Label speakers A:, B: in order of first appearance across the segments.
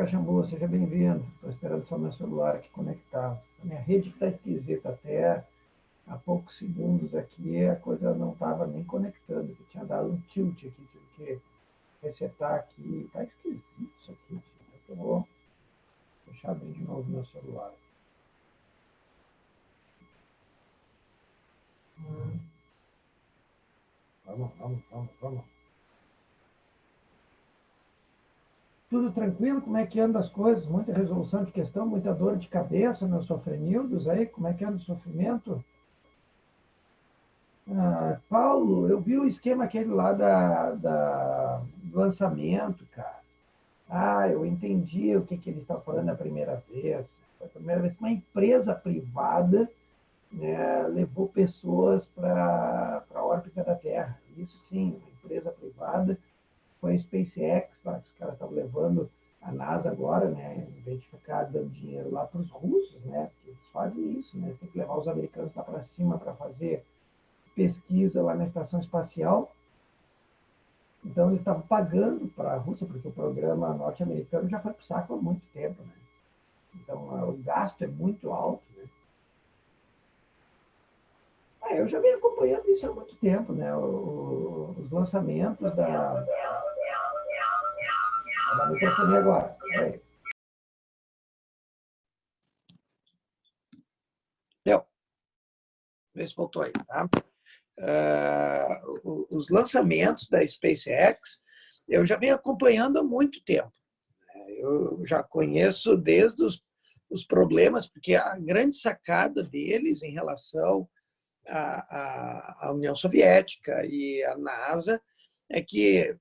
A: Caxambu, seja bem-vindo. Estou esperando só meu celular aqui conectado. A minha rede está esquisita. Até há poucos segundos aqui a coisa não estava nem conectando. Que tinha dado um tilt aqui. Tive que resetar aqui. Está esquisito isso aqui. Eu vou deixar abrir de novo meu celular. Vamos. Tudo tranquilo? Como é que anda as coisas? Muita resolução de questão, muita dor de cabeça, meus sofrenildos aí? Como é que anda o sofrimento? Paulo, eu vi o esquema aquele lá do lançamento, cara. Eu entendi o que ele está falando a primeira vez. Foi a primeira vez que uma empresa privada, né, levou pessoas para a órbita da Terra. Isso sim, uma empresa privada. Foi a SpaceX, lá, que os caras estavam levando a NASA agora, né, em vez de ficar dando dinheiro lá para os russos, né, porque eles fazem isso, né, tem que levar os americanos lá para cima para fazer pesquisa lá na estação espacial. Então, eles estavam pagando para a Rússia, porque o programa norte-americano já foi para o saco há muito tempo. Né? Então, o gasto é muito alto. Né? Eu já venho acompanhando isso há muito tempo, né? Os lançamentos da microfonia agora. Deu. Vê se voltou aí, tá? Os lançamentos da SpaceX, eu já venho acompanhando há muito tempo. Eu já conheço desde os problemas, porque a grande sacada deles em relação à União Soviética e à NASA é que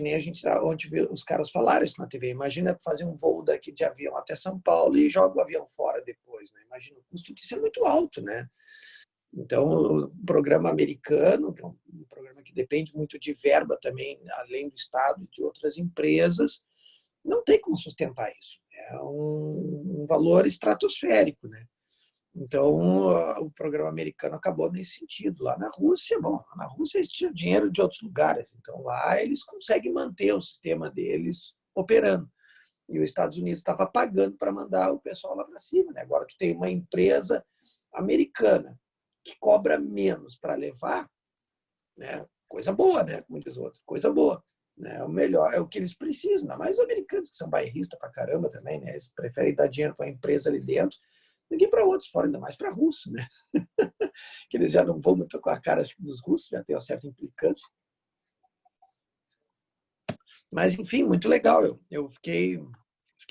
A: nem a gente ontem viu os caras falaram isso na TV. Imagina fazer um voo daqui de avião até São Paulo e joga o avião fora depois. Né? Imagina, o custo disso é muito alto, né? Então, o programa americano, que é um programa que depende muito de verba também, além do Estado e de outras empresas, não tem como sustentar isso. É um valor estratosférico, né? Então, o programa americano acabou nesse sentido. Lá na Rússia, na Rússia eles tinham dinheiro de outros lugares, então lá eles conseguem manter o sistema deles operando. E os Estados Unidos estava pagando para mandar o pessoal lá para cima. Né? Agora tu tem uma empresa americana que cobra menos para levar, né? Coisa boa, né? Como diz o outro, coisa boa. Né? O melhor é o que eles precisam, ainda mais os americanos, que são bairristas pra caramba também, né? Eles preferem dar dinheiro para a empresa ali dentro do que para outros fora, ainda mais para russos, né? Que eles já não vão muito com a cara dos russos, já tem uma certa implicância. Mas, enfim, muito legal. Eu fiquei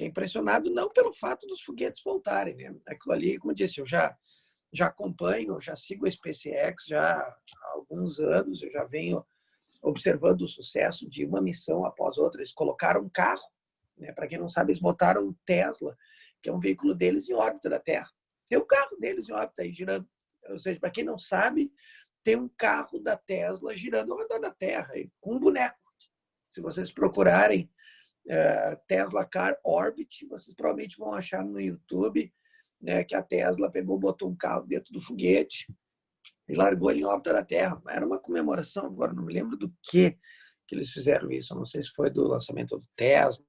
A: impressionado, não pelo fato dos foguetes voltarem, né? Aquilo ali, como eu disse, eu já acompanho, já sigo a SpaceX já há alguns anos, eu já venho observando o sucesso de uma missão após outra. Eles colocaram um carro, né? Para quem não sabe, eles botaram o Tesla, que é um veículo deles em órbita da Terra. Tem um carro deles em órbita aí girando. Ou seja, para quem não sabe, tem um carro da Tesla girando ao redor da Terra, com um boneco. Se vocês procurarem Tesla Car Orbit, vocês provavelmente vão achar no YouTube, né, que a Tesla pegou, botou um carro dentro do foguete e largou ele em órbita da Terra. Era uma comemoração, agora não me lembro do que eles fizeram isso. Eu não sei se foi do lançamento do Tesla,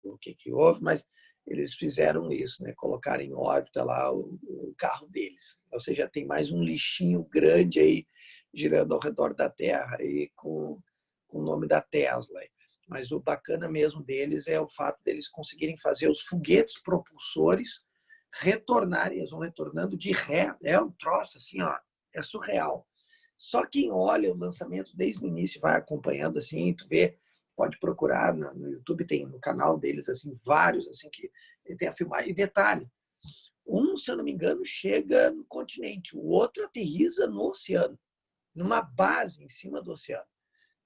A: o que houve, mas eles fizeram isso, né? Colocaram em órbita lá o carro deles. Ou seja, tem mais um lixinho grande aí girando ao redor da Terra aí com o nome da Tesla. Mas o bacana mesmo deles é o fato deles conseguirem fazer os foguetes propulsores retornarem, eles vão retornando de ré. É um troço assim, ó, é surreal. Só quem olha o lançamento desde o início vai acompanhando assim, tu vê, pode procurar no YouTube, tem no canal deles assim vários assim que ele tem a filmar. E detalhe, um, se eu não me engano, chega no continente, o outro aterriza no oceano, numa base em cima do oceano.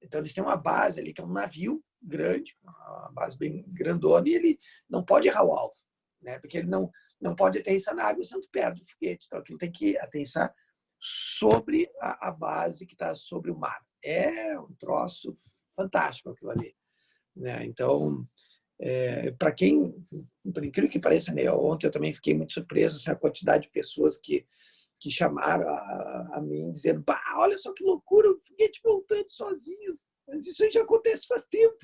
A: Então eles têm uma base ali que é um navio grande, uma base bem grandona, e ele não pode errar o alvo, né? Porque ele não pode aterrissar na água, senão tu perde o foguete. Então ele tem que aterrissar sobre a base que está sobre o mar. É um troço fantástico aquilo ali. Né? Então, para quem, por incrível que pareça, né? Ontem eu também fiquei muito surpreso assim, a quantidade de pessoas que chamaram a mim dizendo, olha só que loucura, o foguete voltando sozinho. Mas isso aí já acontece faz tempo.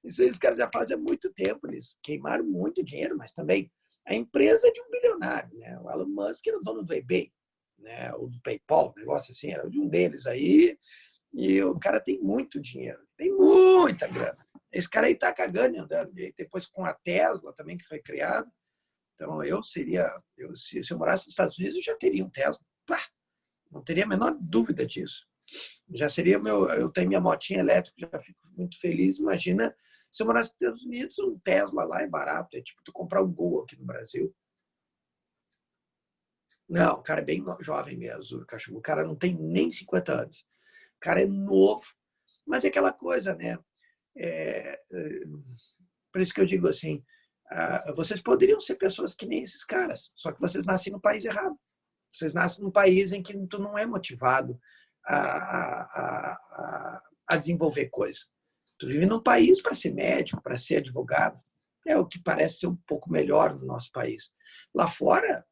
A: Isso aí os caras já fazem há muito tempo. Eles queimaram muito dinheiro, mas também a empresa é de um bilionário, né? O Elon Musk era o dono do eBay, né? Ou do PayPal, um negócio assim, era de um deles aí. E o cara tem muito dinheiro, tem muita grana. Esse cara aí tá cagando e andando. E depois com a Tesla também, que foi criada. Então, se eu morasse nos Estados Unidos, eu já teria um Tesla. Pá, não teria a menor dúvida disso. Já seria eu tenho minha motinha elétrica, já fico muito feliz. Imagina se eu morasse nos Estados Unidos, um Tesla lá é barato, é tipo tu comprar um Gol aqui no Brasil. Não, o cara é bem jovem mesmo, o cachorro. O cara não tem nem 50 anos. O cara é novo, mas é aquela coisa, né? Por isso que eu digo assim, vocês poderiam ser pessoas que nem esses caras, só que vocês nascem no país errado. Vocês nascem num país em que tu não é motivado a desenvolver coisa. Tu vive num país para ser médico, para ser advogado. É o que parece ser um pouco melhor no nosso país. Lá fora,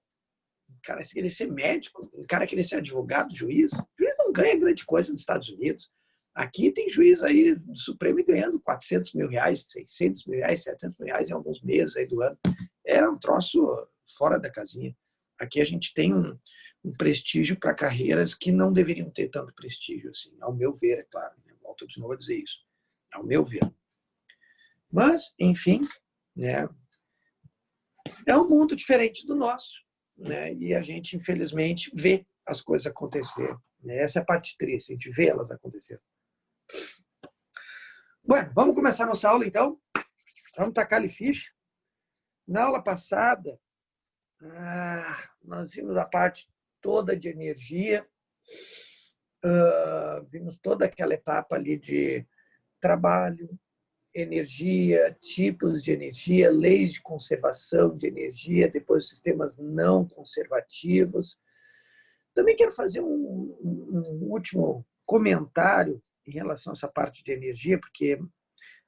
A: o cara querer ser médico, o cara querer ser advogado, juiz não ganha grande coisa nos Estados Unidos. Aqui tem juiz aí do Supremo ganhando 400 mil reais, 600 mil reais, 700 mil reais em alguns meses aí do ano. É um troço fora da casinha. Aqui a gente tem um prestígio para carreiras que não deveriam ter tanto prestígio, assim, ao meu ver, é claro. Né? Volto de novo a dizer isso. Ao meu ver. Mas, enfim, né, é um mundo diferente do nosso. Né? E a gente, infelizmente, vê as coisas acontecerem. Né? Essa é a parte triste, a gente vê elas acontecerem. Bueno, vamos começar nossa aula, então? Vamos tacar-lhe ficha. Na aula passada, nós vimos a parte toda de energia, vimos toda aquela etapa ali de trabalho, energia, tipos de energia, leis de conservação de energia, depois sistemas não conservativos. Também quero fazer um último comentário em relação a essa parte de energia, porque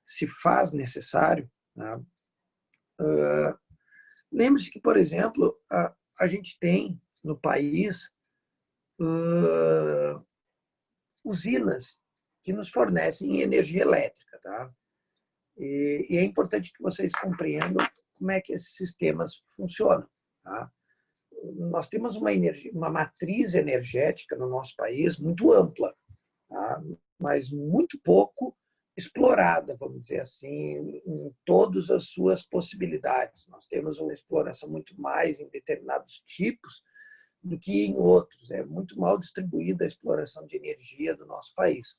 A: se faz necessário. Né? Lembre-se que, por exemplo, a gente tem no país usinas que nos fornecem energia elétrica. Tá? E é importante que vocês compreendam como é que esses sistemas funcionam. Tá? Nós temos uma matriz energética no nosso país muito ampla, tá? Mas muito pouco explorada, vamos dizer assim, em todas as suas possibilidades. Nós temos uma exploração muito mais em determinados tipos do que em outros. É muito mal distribuída a exploração de energia do nosso país.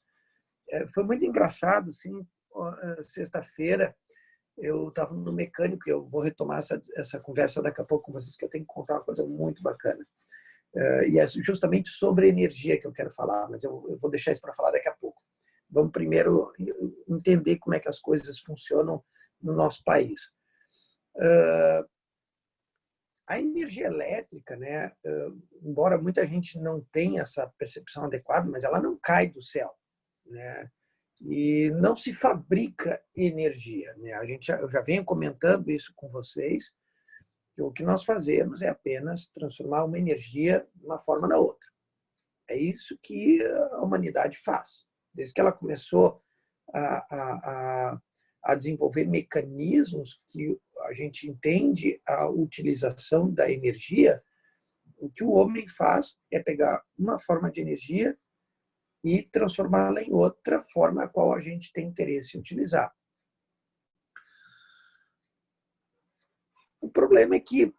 A: Foi muito engraçado, assim, sexta-feira, eu estava no mecânico, eu vou retomar essa conversa daqui a pouco com vocês, que eu tenho que contar uma coisa muito bacana. E é justamente sobre energia que eu quero falar, mas eu vou deixar isso para falar daqui a pouco. Vamos primeiro entender como é que as coisas funcionam no nosso país. A energia elétrica, né, embora muita gente não tenha essa percepção adequada, mas ela não cai do céu, né? E não se fabrica energia, né? Eu já venho comentando isso com vocês, que o que nós fazemos é apenas transformar uma energia de uma forma na outra. É isso que a humanidade faz. Desde que ela começou a desenvolver mecanismos que a gente entende a utilização da energia, o que o homem faz é pegar uma forma de energia e transformá-la em outra forma a qual a gente tem interesse em utilizar. O problema é que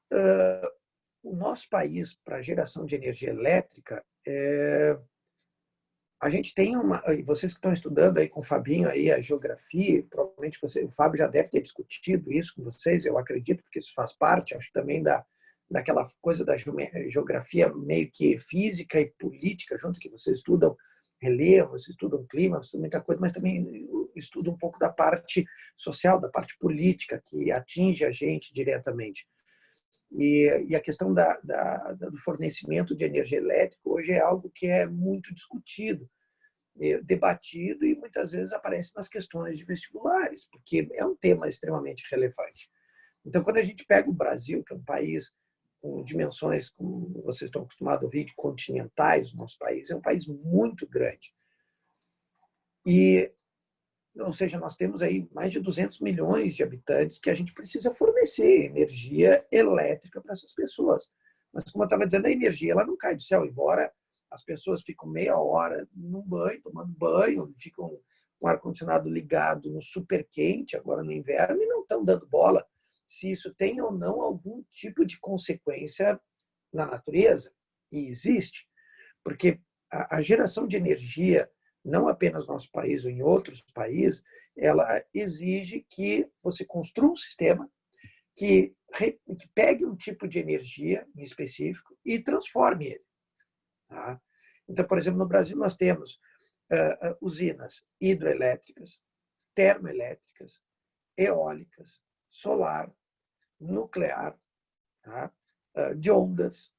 A: o nosso país, para a geração de energia elétrica, a gente tem vocês que estão estudando aí com o Fabinho aí a geografia, provavelmente o Fábio já deve ter discutido isso com vocês, eu acredito, porque isso faz parte, acho também daquela coisa da geografia meio que física e política junto, que vocês estudam relevo, vocês estudam clima, vocês estudam muita coisa, mas também estudam um pouco da parte social, da parte política, que atinge a gente diretamente. E a questão do fornecimento de energia elétrica hoje é algo que é muito discutido, debatido e muitas vezes aparece nas questões de vestibulares, porque é um tema extremamente relevante. Então, quando a gente pega o Brasil, que é um país com dimensões, como vocês estão acostumados a ouvir, de continentais, o nosso país é um país muito grande. E, ou seja, nós temos aí mais de 200 milhões de habitantes que a gente precisa fornecer energia elétrica para essas pessoas. Mas, como eu estava dizendo, a energia ela não cai do céu, embora as pessoas ficam meia hora num banho, tomando banho, ficam com o ar-condicionado ligado no super quente, agora no inverno, e não estão dando bola se isso tem ou não algum tipo de consequência na natureza. E existe, porque a geração de energia, não apenas no nosso país ou em outros países, ela exige que você construa um sistema que pegue um tipo de energia em específico e transforme ele. Tá? Então, por exemplo, no Brasil nós temos usinas hidroelétricas, termoelétricas, eólicas, solar, nuclear, tá? De ondas,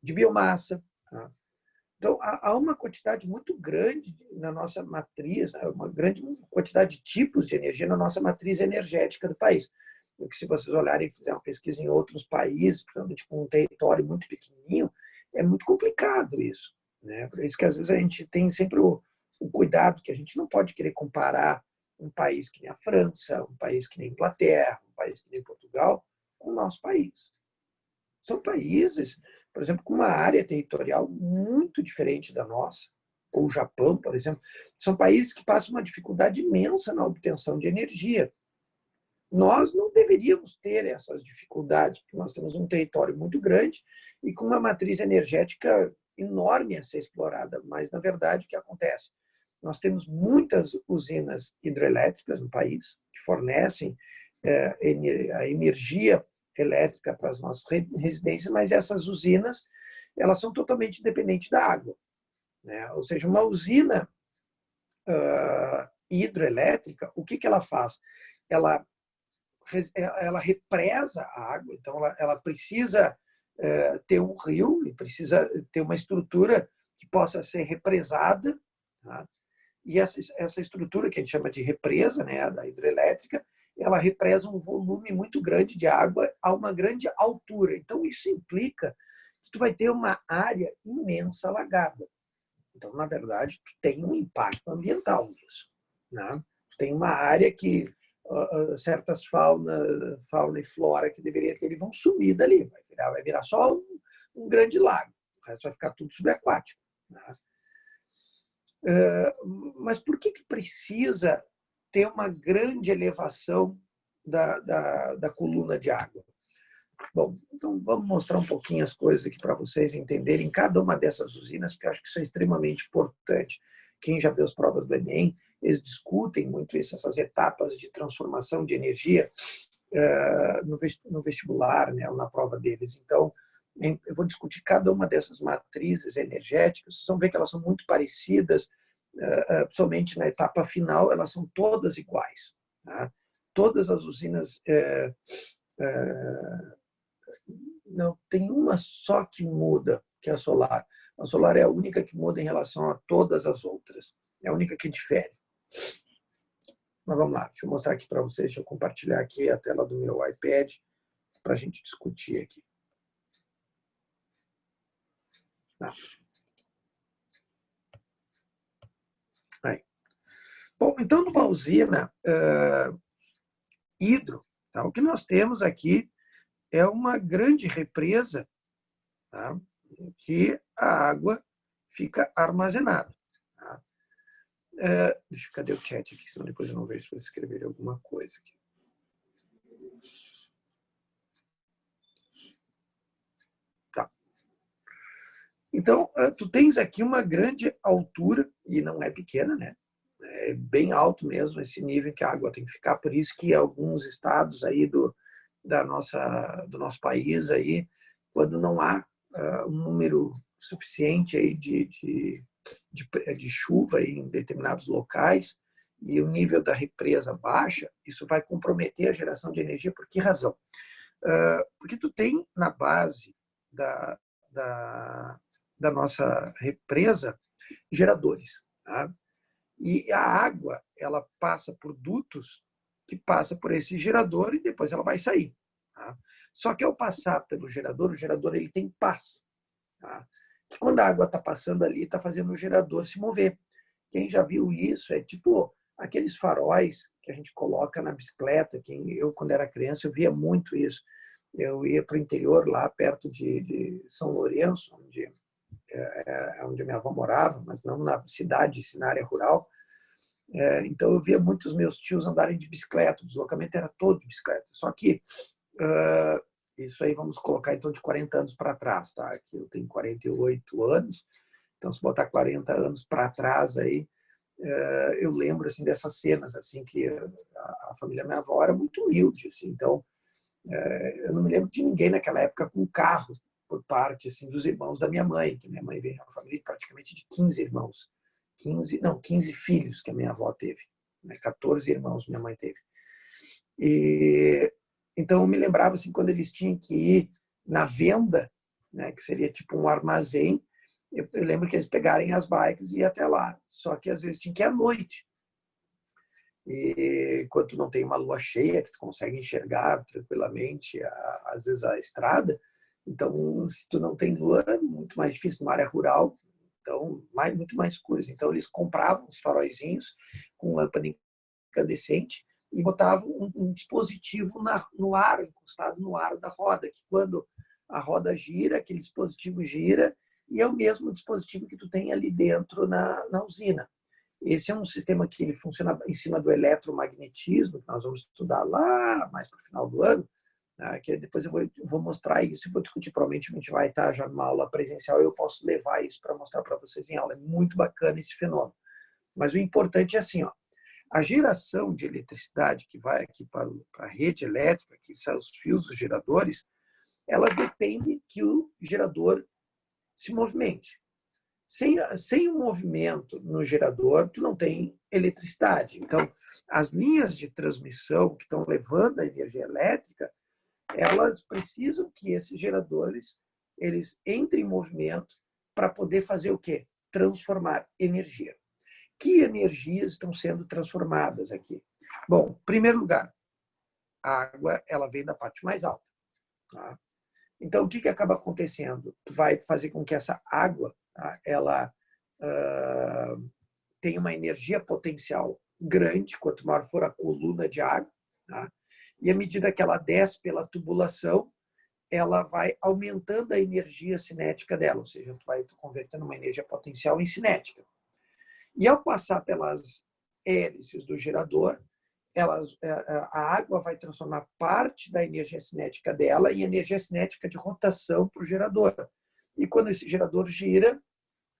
A: de biomassa. Tá? Então, há uma quantidade muito grande na nossa matriz, uma grande quantidade de tipos de energia na nossa matriz energética do país. Porque se vocês olharem e fizerem uma pesquisa em outros países, principalmente com um território muito pequenininho, é muito complicado isso. Né? Por isso que, às vezes, a gente tem sempre o cuidado que a gente não pode querer comparar um país que nem a França, um país que nem a Inglaterra, um país que nem Portugal, com o nosso país. São países, por exemplo, com uma área territorial muito diferente da nossa, ou o Japão, por exemplo. São países que passam uma dificuldade imensa na obtenção de energia. Nós não deveríamos ter essas dificuldades, porque nós temos um território muito grande e com uma matriz energética enorme a ser explorada. Mas, na verdade, o que acontece? Nós temos muitas usinas hidrelétricas no país que fornecem a energia elétrica para as nossas residências, mas essas usinas elas são totalmente dependentes da água. Né? Ou seja, uma usina hidroelétrica, o que ela faz? Ela represa a água, então ela precisa ter um rio e precisa ter uma estrutura que possa ser represada. Tá? E essa estrutura que a gente chama de represa, né, da hidrelétrica, ela represa um volume muito grande de água a uma grande altura. Então, isso implica que tu vai ter uma área imensa alagada. Então, na verdade, tu tem um impacto ambiental nisso. Né? Tu tem uma área que certas fauna e flora que deveria ter, eles vão sumir dali. Vai virar só um grande lago. O resto vai ficar tudo subaquático. Né? Mas por que precisa ter uma grande elevação da coluna de água? Bom, então vamos mostrar um pouquinho as coisas aqui para vocês entenderem cada uma dessas usinas, porque eu acho que isso é extremamente importante. Quem já vê as provas do Enem, eles discutem muito isso, essas etapas de transformação de energia no vestibular, né, ou na prova deles. Então, eu vou discutir cada uma dessas matrizes energéticas, vocês vão ver que elas são muito parecidas, somente na etapa final, elas são todas iguais. Tá? Todas as usinas não, tem uma só que muda, que é a solar. A solar é a única que muda em relação a todas as outras. É a única que difere. Mas vamos lá, deixa eu mostrar aqui para vocês, deixa eu compartilhar aqui a tela do meu iPad para a gente discutir aqui. Tá. Aí. Bom, então, numa usina hidro, tá? O que nós temos aqui é uma grande represa, tá? Que a água fica armazenada. Tá? Cadê o chat aqui? Senão depois eu não vejo se vocês escreverem alguma coisa aqui. Tá. Então, tu tens aqui uma grande altura, e não é pequena, né? É bem alto mesmo esse nível que a água tem que ficar, por isso que alguns estados aí do nosso país, aí, quando não há um número suficiente aí de chuva aí em determinados locais e o nível da represa baixa, isso vai comprometer a geração de energia. Por que razão? Porque tu tem na base da, da, da nossa represa geradores. Tá? E a água, ela passa por dutos que passa por esse gerador e depois ela vai sair. Tá? Só que ao passar pelo gerador, o gerador ele tem paz. Tá? Que quando a água está passando ali, está fazendo o gerador se mover. quem já viu isso, é tipo aqueles faróis que a gente coloca na bicicleta. Eu, quando era criança, eu via muito isso. Eu ia para o interior, lá perto de São Lourenço, onde minha avó morava, mas não na cidade, sim na área rural. Então, eu via muitos meus tios andarem de bicicleta. O deslocamento era todo de bicicleta. Só que isso aí vamos colocar então de 40 anos para trás, tá? Aqui eu tenho 48 anos, então se botar 40 anos para trás aí, eu lembro assim dessas cenas assim que a família da minha avó era muito humilde, assim. Então eu não me lembro de ninguém naquela época com carro por parte assim dos irmãos da minha mãe, que minha mãe veio de uma família praticamente de 15 irmãos, 15 filhos que a minha avó teve, né? 14 irmãos minha mãe teve. E então eu me lembrava assim quando eles tinham que ir na venda, né, que seria tipo um armazém. Eu lembro que eles pegarem as bikes e ir até lá. Só que às vezes tinha que ir à noite. E enquanto não tem uma lua cheia, que tu consegue enxergar tranquilamente, às vezes, a estrada. Então, se tu não tem lua, é muito mais difícil. Numa área rural, então, muito mais coisa. Então, eles compravam os faróizinhos com lâmpada incandescente e botavam um dispositivo no aro, encostado no aro da roda, que quando a roda gira, aquele dispositivo gira, e é o mesmo dispositivo que tu tem ali dentro na usina. Esse é um sistema que ele funciona em cima do eletromagnetismo, que nós vamos estudar lá mais para o final do ano, né, que depois eu vou mostrar isso e vou discutir. Provavelmente a gente vai estar já numa aula presencial e eu posso levar isso para mostrar para vocês em aula. É muito bacana esse fenômeno. Mas o importante é assim, ó, a geração de eletricidade que vai aqui para a rede elétrica, que são os fios dos geradores, elas dependem que o gerador se movimente. Sem um movimento no gerador, tu não tem eletricidade. Então, as linhas de transmissão que estão levando a energia elétrica, elas precisam que esses geradores eles entrem em movimento para poder fazer o quê? Transformar energia. Que energias estão sendo transformadas aqui? Bom, em primeiro lugar, a água ela vem da parte mais alta. Tá? Então, o que acaba acontecendo? Vai fazer com que essa água ela tenha uma energia potencial grande, quanto maior for a coluna de água. Tá? E à medida que ela desce pela tubulação, ela vai aumentando a energia cinética dela, ou seja, tu vai convertendo uma energia potencial em cinética. E ao passar pelas hélices do gerador, a água vai transformar parte da energia cinética dela em energia cinética de rotação para o gerador. E quando esse gerador gira,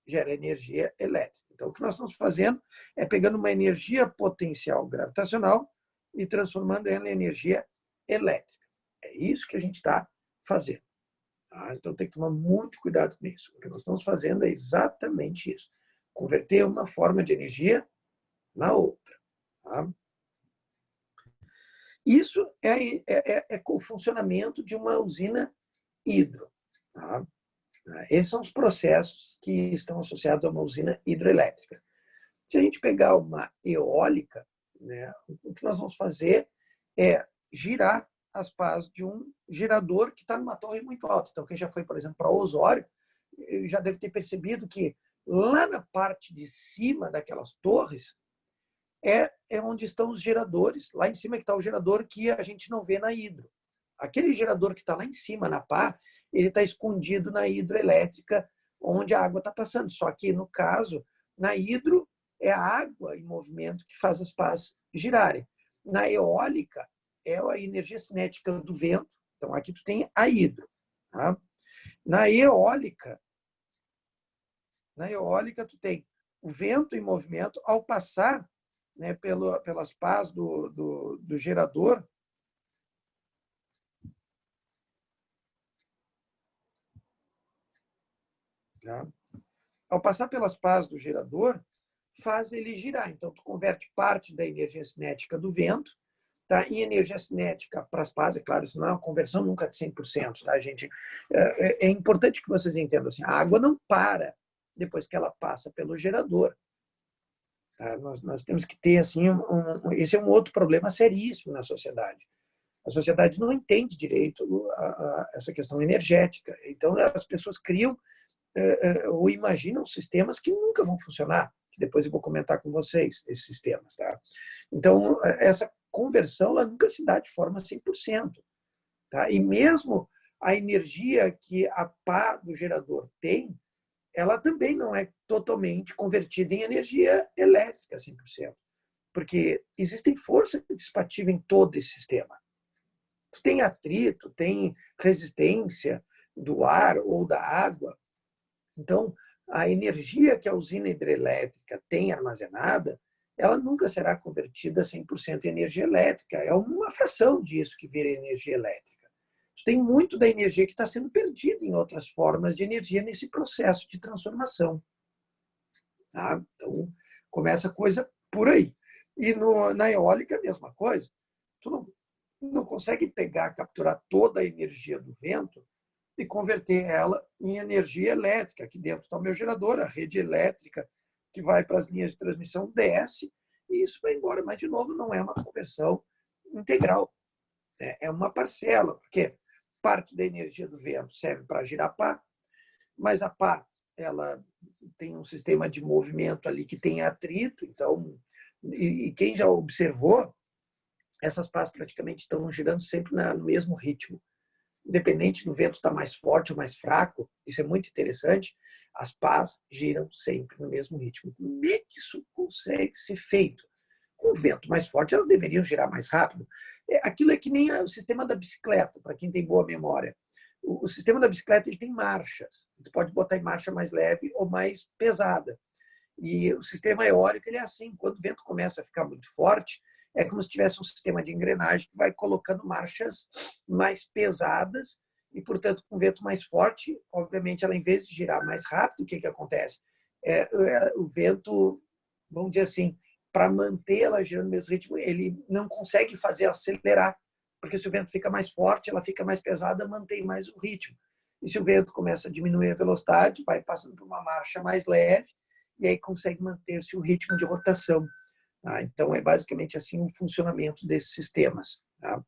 A: gera energia elétrica. Então, o que nós estamos fazendo é pegando uma energia potencial gravitacional e transformando ela em energia elétrica. É isso que a gente está fazendo. Tá? Então, tem que tomar muito cuidado com isso. O que nós estamos fazendo é exatamente isso. Converter uma forma de energia na outra. Tá? Isso é o funcionamento de uma usina hidro. Tá? Esses são os processos que estão associados a uma usina hidroelétrica. Se a gente pegar uma eólica, né, o que nós vamos fazer é girar as pás de um gerador que está numa torre muito alta. Então, quem já foi, por exemplo, para Osório, já deve ter percebido que lá na parte de cima daquelas torres é onde estão os geradores. Lá em cima que está o gerador que a gente não vê na hidro. Aquele gerador que está lá em cima, na pá, ele está escondido na hidroelétrica, onde a água está passando. Só que, no caso, na hidro, é a água em movimento que faz as pás girarem. Na eólica, é a energia cinética do vento. Então, aqui tu tem a hidro. Tá? Na eólica, tu tem o vento em movimento. Ao passar, né, pelas pás do gerador, tá? Ao passar pelas pás do gerador, faz ele girar. Então, tu converte parte da energia cinética do vento, tá, em energia cinética para as pás. É claro, isso não é uma conversão nunca de 100%, tá, gente? É importante que vocês entendam assim, a água não para depois que ela passa pelo gerador. Tá? Nós temos que ter, assim, esse é um outro problema seríssimo na sociedade. A sociedade não entende direito essa questão energética. Então, as pessoas criam ou imaginam sistemas que nunca vão funcionar, que depois eu vou comentar com vocês, esses sistemas. Tá? Então, essa conversão ela nunca se dá de forma 100%. Tá? E mesmo a energia que a pá do gerador tem, ela também não é totalmente convertida em energia elétrica 100%. Porque existem forças dissipativas em todo esse sistema. Tem atrito, tem resistência do ar ou da água. Então, a energia que a usina hidrelétrica tem armazenada, ela nunca será convertida 100% em energia elétrica. É uma fração disso que vira energia elétrica. Tem muito da energia que está sendo perdida em outras formas de energia nesse processo de transformação. Tá? Então, começa a coisa por aí. E na eólica, a mesma coisa. Tu não consegue pegar, capturar toda a energia do vento e converter ela em energia elétrica. Aqui dentro está o meu gerador, a rede elétrica que vai para as linhas de transmissão desce e isso vai embora. Mas, de novo, não é uma conversão integral. É uma parcela, porque parte da energia do vento serve para girar a pá, mas a pá ela tem um sistema de movimento ali que tem atrito, então, e quem já observou, essas pás praticamente estão girando sempre no mesmo ritmo. Independente do vento estar mais forte ou mais fraco, isso é muito interessante, as pás giram sempre no mesmo ritmo. Como é que isso consegue ser feito? Com o vento mais forte, elas deveriam girar mais rápido. Aquilo é que nem o sistema da bicicleta, para quem tem boa memória. O sistema da bicicleta ele tem marchas. Você pode botar em marcha mais leve ou mais pesada. E o sistema eólico ele é assim. Quando o vento começa a ficar muito forte, é como se tivesse um sistema de engrenagem que vai colocando marchas mais pesadas e, portanto, com vento mais forte, obviamente, ela, em vez de girar mais rápido, o que acontece? O vento, vamos dizer assim, para manter ela girando no mesmo ritmo, ele não consegue fazer acelerar, porque se o vento fica mais forte, ela fica mais pesada, mantém mais o ritmo. E se o vento começa a diminuir a velocidade, vai passando por uma marcha mais leve, e aí consegue manter-se o ritmo de rotação. Tá? Então, é basicamente assim o funcionamento desses sistemas. Tá?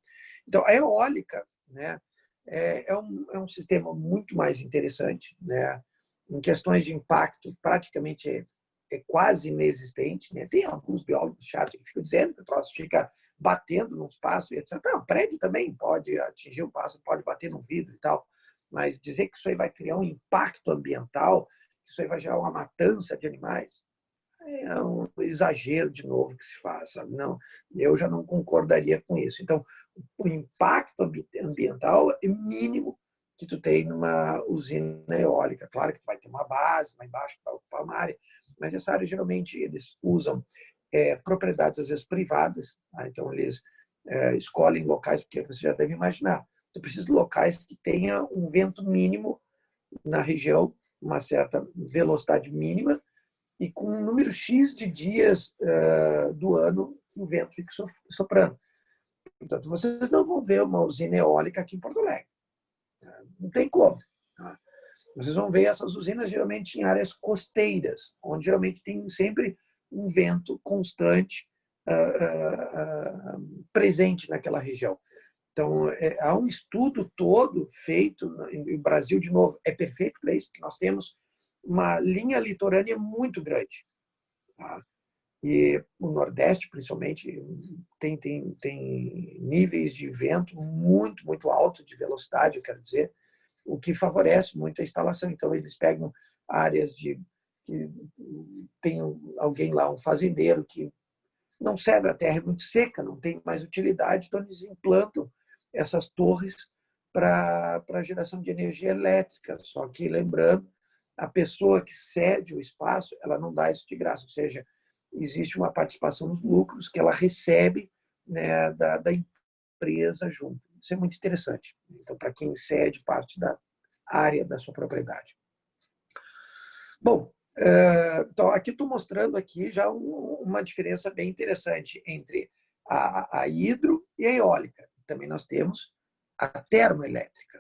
A: Então, a eólica, né, é um sistema muito mais interessante. Né? Em questões de impacto, praticamente é quase inexistente. Né? Tem alguns biólogos chatos que ficam dizendo que o troço fica batendo num espaço, e etc. Não, prédio também pode atingir um pássaro, pode bater no vidro e tal. Mas dizer que isso aí vai criar um impacto ambiental, que isso aí vai gerar uma matança de animais, é um exagero de novo que se faz. Sabe? Não, eu já não concordaria com isso. Então, o impacto ambiental é mínimo que tu tem numa usina eólica. Claro que tu vai ter uma base lá embaixo que vai ocupar uma área, mas essa área geralmente eles usam propriedades às vezes privadas. Tá? Então, eles escolhem locais, porque você já deve imaginar, tu precisa de locais que tenha um vento mínimo na região, uma certa velocidade mínima, e com um número X de dias do ano que o vento fique soprando. Portanto, vocês não vão ver uma usina eólica aqui em Porto Alegre. Não tem como. Vocês vão ver essas usinas geralmente em áreas costeiras, onde geralmente tem sempre um vento constante presente naquela região. Então, há um estudo todo feito, no Brasil, de novo, é perfeito para isso, porque nós temos uma linha litorânea muito grande. Tá? E o Nordeste, principalmente, tem níveis de vento muito, muito alto de velocidade, eu quero dizer, o que favorece muito a instalação. Então, eles pegam áreas que tem alguém lá, um fazendeiro, que não serve, a terra é muito seca, não tem mais utilidade, então eles implantam essas torres para geração de energia elétrica. Só que, lembrando, a pessoa que cede o espaço, ela não dá isso de graça, ou seja, existe uma participação nos lucros que ela recebe, né, da empresa junto. Isso é muito interessante. Então, para quem cede parte da área da sua propriedade. Bom, então aqui estou mostrando aqui já uma diferença bem interessante entre a hidro e a eólica. Também nós temos a termoelétrica.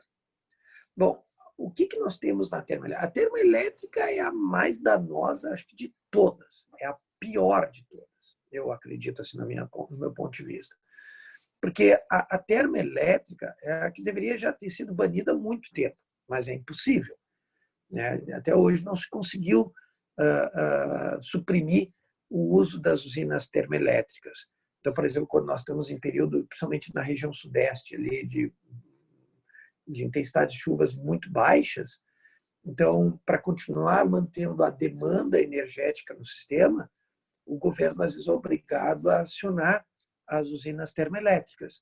A: Bom, o que nós temos na termoelétrica? A termoelétrica é a mais danosa, acho que de todas. É a pior de todas, eu acredito assim no meu ponto de vista. Porque a termoelétrica é a que deveria já ter sido banida há muito tempo, mas é impossível. Né? Até hoje não se conseguiu suprimir o uso das usinas termoelétricas. Então, por exemplo, quando nós estamos em período, principalmente na região sudeste, ali, de intensidade de chuvas muito baixas, então, para continuar mantendo a demanda energética no sistema, o governo, às vezes, é obrigado a acionar as usinas termoelétricas.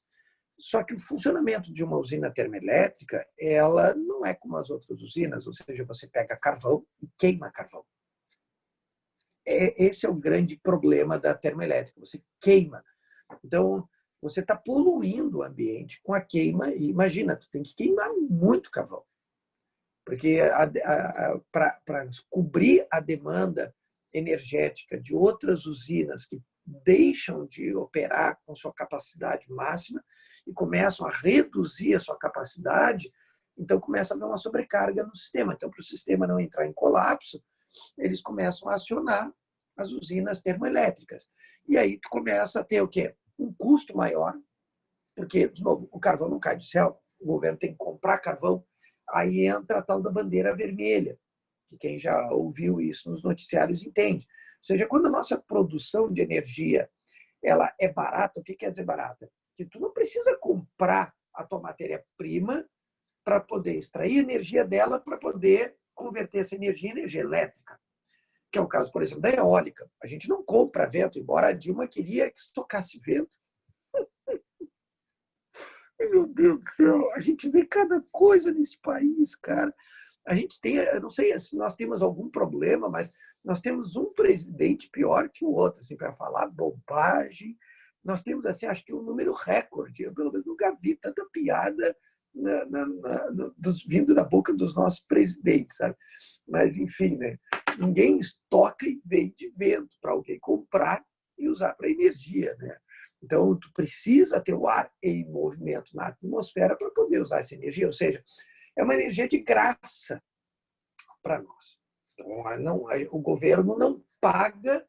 A: Só que o funcionamento de uma usina termoelétrica, ela não é como as outras usinas, ou seja, você pega carvão e queima carvão. Esse é o grande problema da termoelétrica, você queima. Então, você está poluindo o ambiente com a queima, e imagina, tu tem que queimar muito carvão, porque para cobrir a demanda energética de outras usinas que deixam de operar com sua capacidade máxima e começam a reduzir a sua capacidade, então começa a haver uma sobrecarga no sistema. Então, para o sistema não entrar em colapso, eles começam a acionar as usinas termoelétricas. E aí tu começa a ter o quê? Um custo maior, porque, de novo, o carvão não cai do céu, o governo tem que comprar carvão, aí entra a tal da bandeira vermelha, que quem já ouviu isso nos noticiários entende. Ou seja, quando a nossa produção de energia ela é barata, o que quer dizer barata? Que tu não precisa comprar a tua matéria-prima para poder extrair energia dela, para poder converter essa energia em energia elétrica, que é o caso, por exemplo, da eólica. A gente não compra vento, embora a Dilma queria que estocasse vento. Meu Deus do céu, a gente vê cada coisa nesse país, cara. A gente tem, eu não sei se nós temos algum problema, mas nós temos um presidente pior que o outro, assim, para falar bobagem. Nós temos, assim, acho que um número recorde. Eu, pelo menos, nunca vi tanta piada vindo da boca dos nossos presidentes, sabe? Mas, enfim, né? Ninguém estoca e vende vento para alguém comprar e usar para energia, né? Então, tu precisa ter o ar em movimento na atmosfera para poder usar essa energia. Ou seja, é uma energia de graça para nós. Então, o governo não paga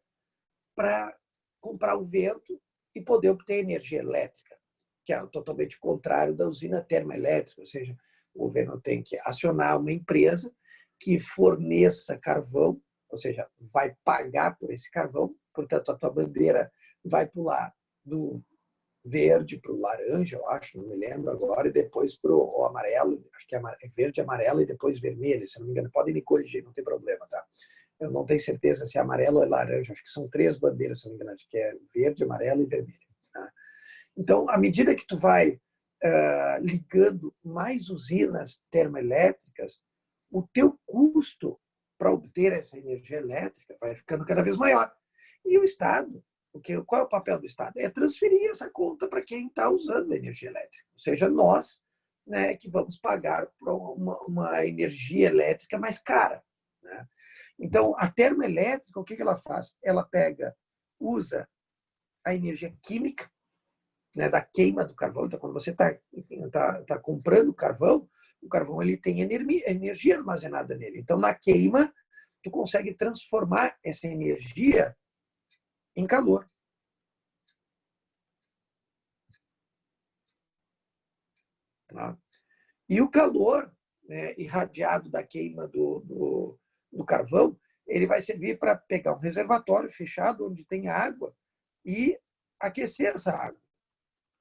A: para comprar o vento e poder obter energia elétrica, que é totalmente contrário da usina termoelétrica. Ou seja, o governo tem que acionar uma empresa que forneça carvão, ou seja, vai pagar por esse carvão, portanto, a tua bandeira vai pular do verde para o laranja, eu acho, não me lembro agora, e depois para o amarelo, acho que é verde, amarelo e depois vermelho, se não me engano. Podem me corrigir, não tem problema, tá? Eu não tenho certeza se é amarelo ou é laranja, acho que são 3 bandeiras, se não me engano, acho que é verde, amarelo e vermelho. Tá? Então, à medida que tu vai ligando mais usinas termoelétricas, o teu custo para obter essa energia elétrica vai ficando cada vez maior. E o Estado, qual é o papel do Estado? É transferir essa conta para quem está usando a energia elétrica, ou seja, nós, né, que vamos pagar por uma energia elétrica mais cara. Né? Então, a termoelétrica, o que ela faz? Ela usa a energia química, né, da queima do carvão. Então, quando você tá comprando carvão, o carvão ele tem energia armazenada nele. Então, na queima, tu consegue transformar essa energia em calor. Tá? E o calor, né, irradiado da queima do carvão, ele vai servir para pegar um reservatório fechado onde tem água e aquecer essa água.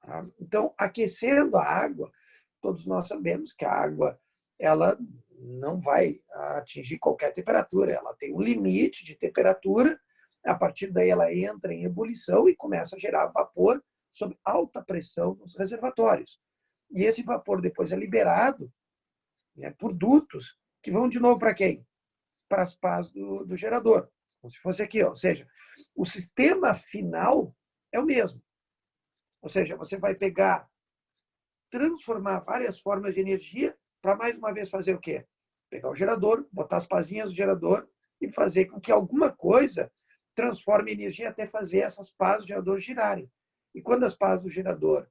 A: Tá? Então, aquecendo a água, todos nós sabemos que a água ela não vai atingir qualquer temperatura, ela tem um limite de temperatura, a partir daí ela entra em ebulição e começa a gerar vapor sob alta pressão nos reservatórios. E esse vapor depois é liberado, né, por dutos que vão de novo para quem? Para as pás do gerador, como se fosse aqui. Ó. Ou seja, o sistema final é o mesmo. Ou seja, você vai transformar várias formas de energia para, mais uma vez, fazer o quê? Pegar o gerador, botar as pazinhas do gerador e fazer com que alguma coisa transforme energia até fazer essas pás do gerador girarem. E quando as pás do gerador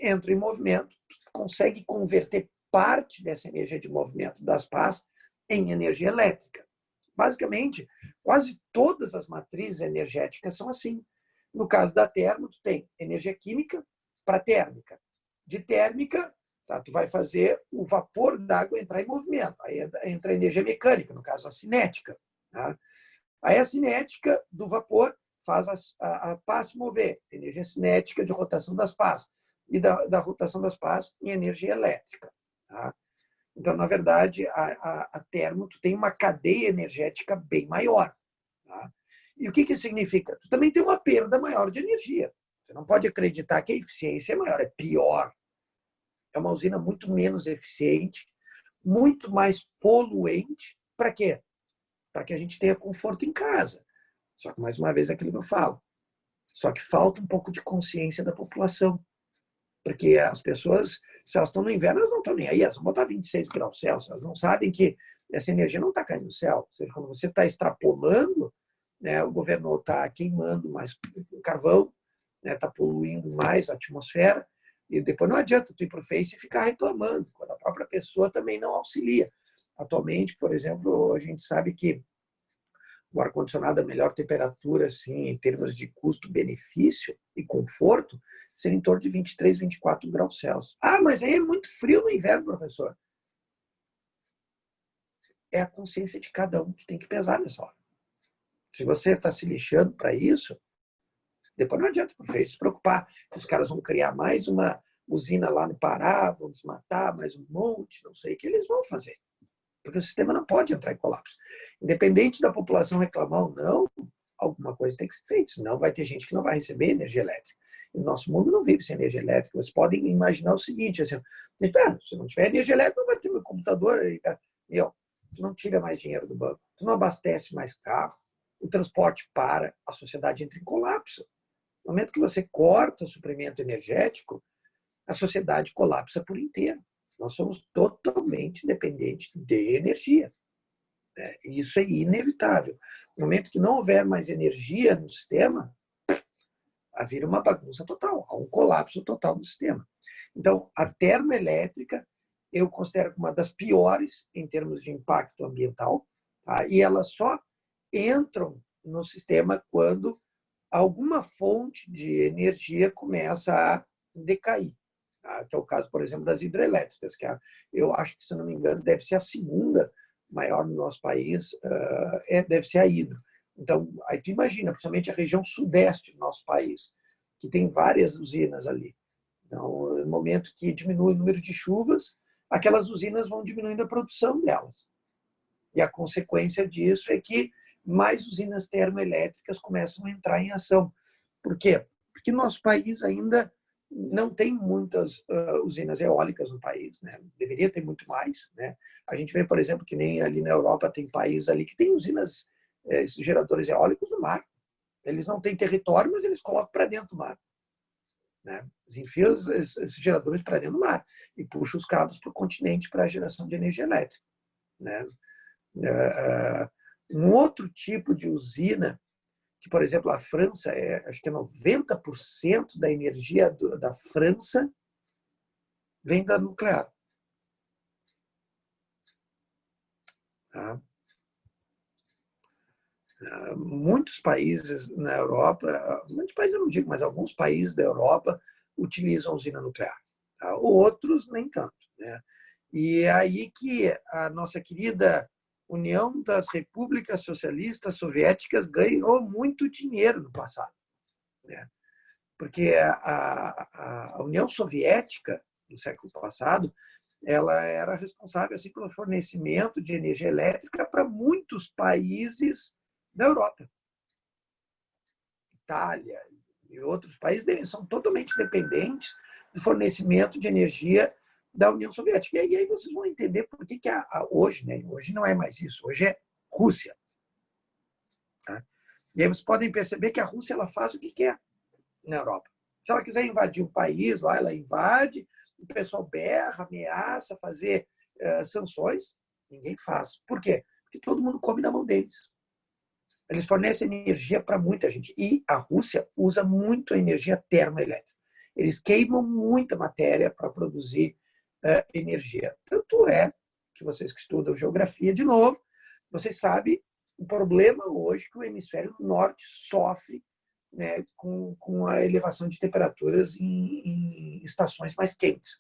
A: entram em movimento, consegue converter parte dessa energia de movimento das pás em energia elétrica. Basicamente, quase todas as matrizes energéticas são assim. No caso da termo, tu tem energia química para térmica. De térmica, tá, tu vai fazer o vapor d'água entrar em movimento. Aí entra a energia mecânica, no caso a cinética. Tá? Aí a cinética do vapor faz a pá se mover, energia cinética de rotação das pás, e da rotação das pás em energia elétrica. Tá? Então, na verdade, a termo tu tem uma cadeia energética bem maior. Tá? E o que isso significa? Tu também tem uma perda maior de energia. Você não pode acreditar que a eficiência é maior, é pior. É uma usina muito menos eficiente, muito mais poluente. Para quê? Para que a gente tenha conforto em casa. Só que, mais uma vez, é aquilo que eu falo. Só que falta um pouco de consciência da população. Porque as pessoas, se elas estão no inverno, elas não estão nem aí. Elas vão botar 26 graus Celsius. Elas não sabem que essa energia não está caindo do céu. Ou seja, quando você está extrapolando, né, o governo está queimando mais carvão, está, né, poluindo mais a atmosfera, e depois não adianta tu ir para o Face e ficar reclamando, quando a própria pessoa também não auxilia. Atualmente, por exemplo, a gente sabe que o ar-condicionado a melhor temperatura, assim, em termos de custo-benefício e conforto, seria em torno de 23, 24 graus Celsius. Ah, mas aí é muito frio no inverno, professor. É a consciência de cada um que tem que pesar nessa hora. Se você está se lixando para isso, depois não adianta se preocupar. Os caras vão criar mais uma usina lá no Pará, vão desmatar mais um monte, não sei o que eles vão fazer. Porque o sistema não pode entrar em colapso. Independente da população reclamar ou não, alguma coisa tem que ser feita, senão vai ter gente que não vai receber energia elétrica. E o nosso mundo não vive sem energia elétrica. Vocês podem imaginar o seguinte, assim, se não tiver energia elétrica, não vai ter meu computador. Tu não tira mais dinheiro do banco, tu não abastece mais carro, o transporte para, a sociedade entra em colapso. No momento que você corta o suprimento energético, a sociedade colapsa por inteiro. Nós somos totalmente dependentes de energia. Isso é inevitável. No momento que não houver mais energia no sistema, vira uma bagunça total, há um colapso total do sistema. Então, a termoelétrica eu considero uma das piores em termos de impacto ambiental, tá? E elas só entram no sistema quando alguma fonte de energia começa a decair. Tá? Que é o caso, por exemplo, das hidrelétricas, que eu acho que, se não me engano, deve ser a segunda maior no nosso país, deve ser a hidro. Então, aí tu imagina, principalmente a região sudeste do nosso país, que tem várias usinas ali. Então, no momento que diminui o número de chuvas, aquelas usinas vão diminuindo a produção delas. E a consequência disso é que mais usinas termoelétricas começam a entrar em ação. Por quê? Porque nosso país ainda não tem muitas usinas eólicas no país, né? Deveria ter muito mais, né? A gente vê, por exemplo, que nem ali na Europa tem países ali que tem usinas, geradores eólicos no mar. Eles não têm território, mas eles colocam para dentro do mar. Né? Eles enfiam esses geradores para dentro do mar e puxam os cabos para o continente para a geração de energia elétrica. Né? Um outro tipo de usina, que, por exemplo, a França, acho que é 90% da energia da França vem da nuclear. Tá? Muitos países na Europa, muitos países eu não digo, mas alguns países da Europa utilizam usina nuclear. Tá? Outros nem tanto. Né? E é aí que a nossa querida União das Repúblicas Socialistas Soviéticas ganhou muito dinheiro no passado. Né? Porque a União Soviética, no século passado, ela era responsável assim, pelo fornecimento de energia elétrica para muitos países da Europa. Itália e outros países são totalmente dependentes do fornecimento de energia da União Soviética. E aí vocês vão entender por que hoje, né? Hoje não é mais isso, hoje é Rússia. Tá? E aí vocês podem perceber que a Rússia ela faz o que quer na Europa. Se ela quiser invadir um país, lá ela invade, o pessoal berra, ameaça fazer sanções, ninguém faz. Por quê? Porque todo mundo come na mão deles. Eles fornecem energia para muita gente. E a Rússia usa muito a energia termoelétrica. Eles queimam muita matéria para produzir energia. Tanto é que vocês que estudam geografia, de novo, vocês sabem o problema hoje que o hemisfério norte sofre, né, com a elevação de temperaturas em estações mais quentes.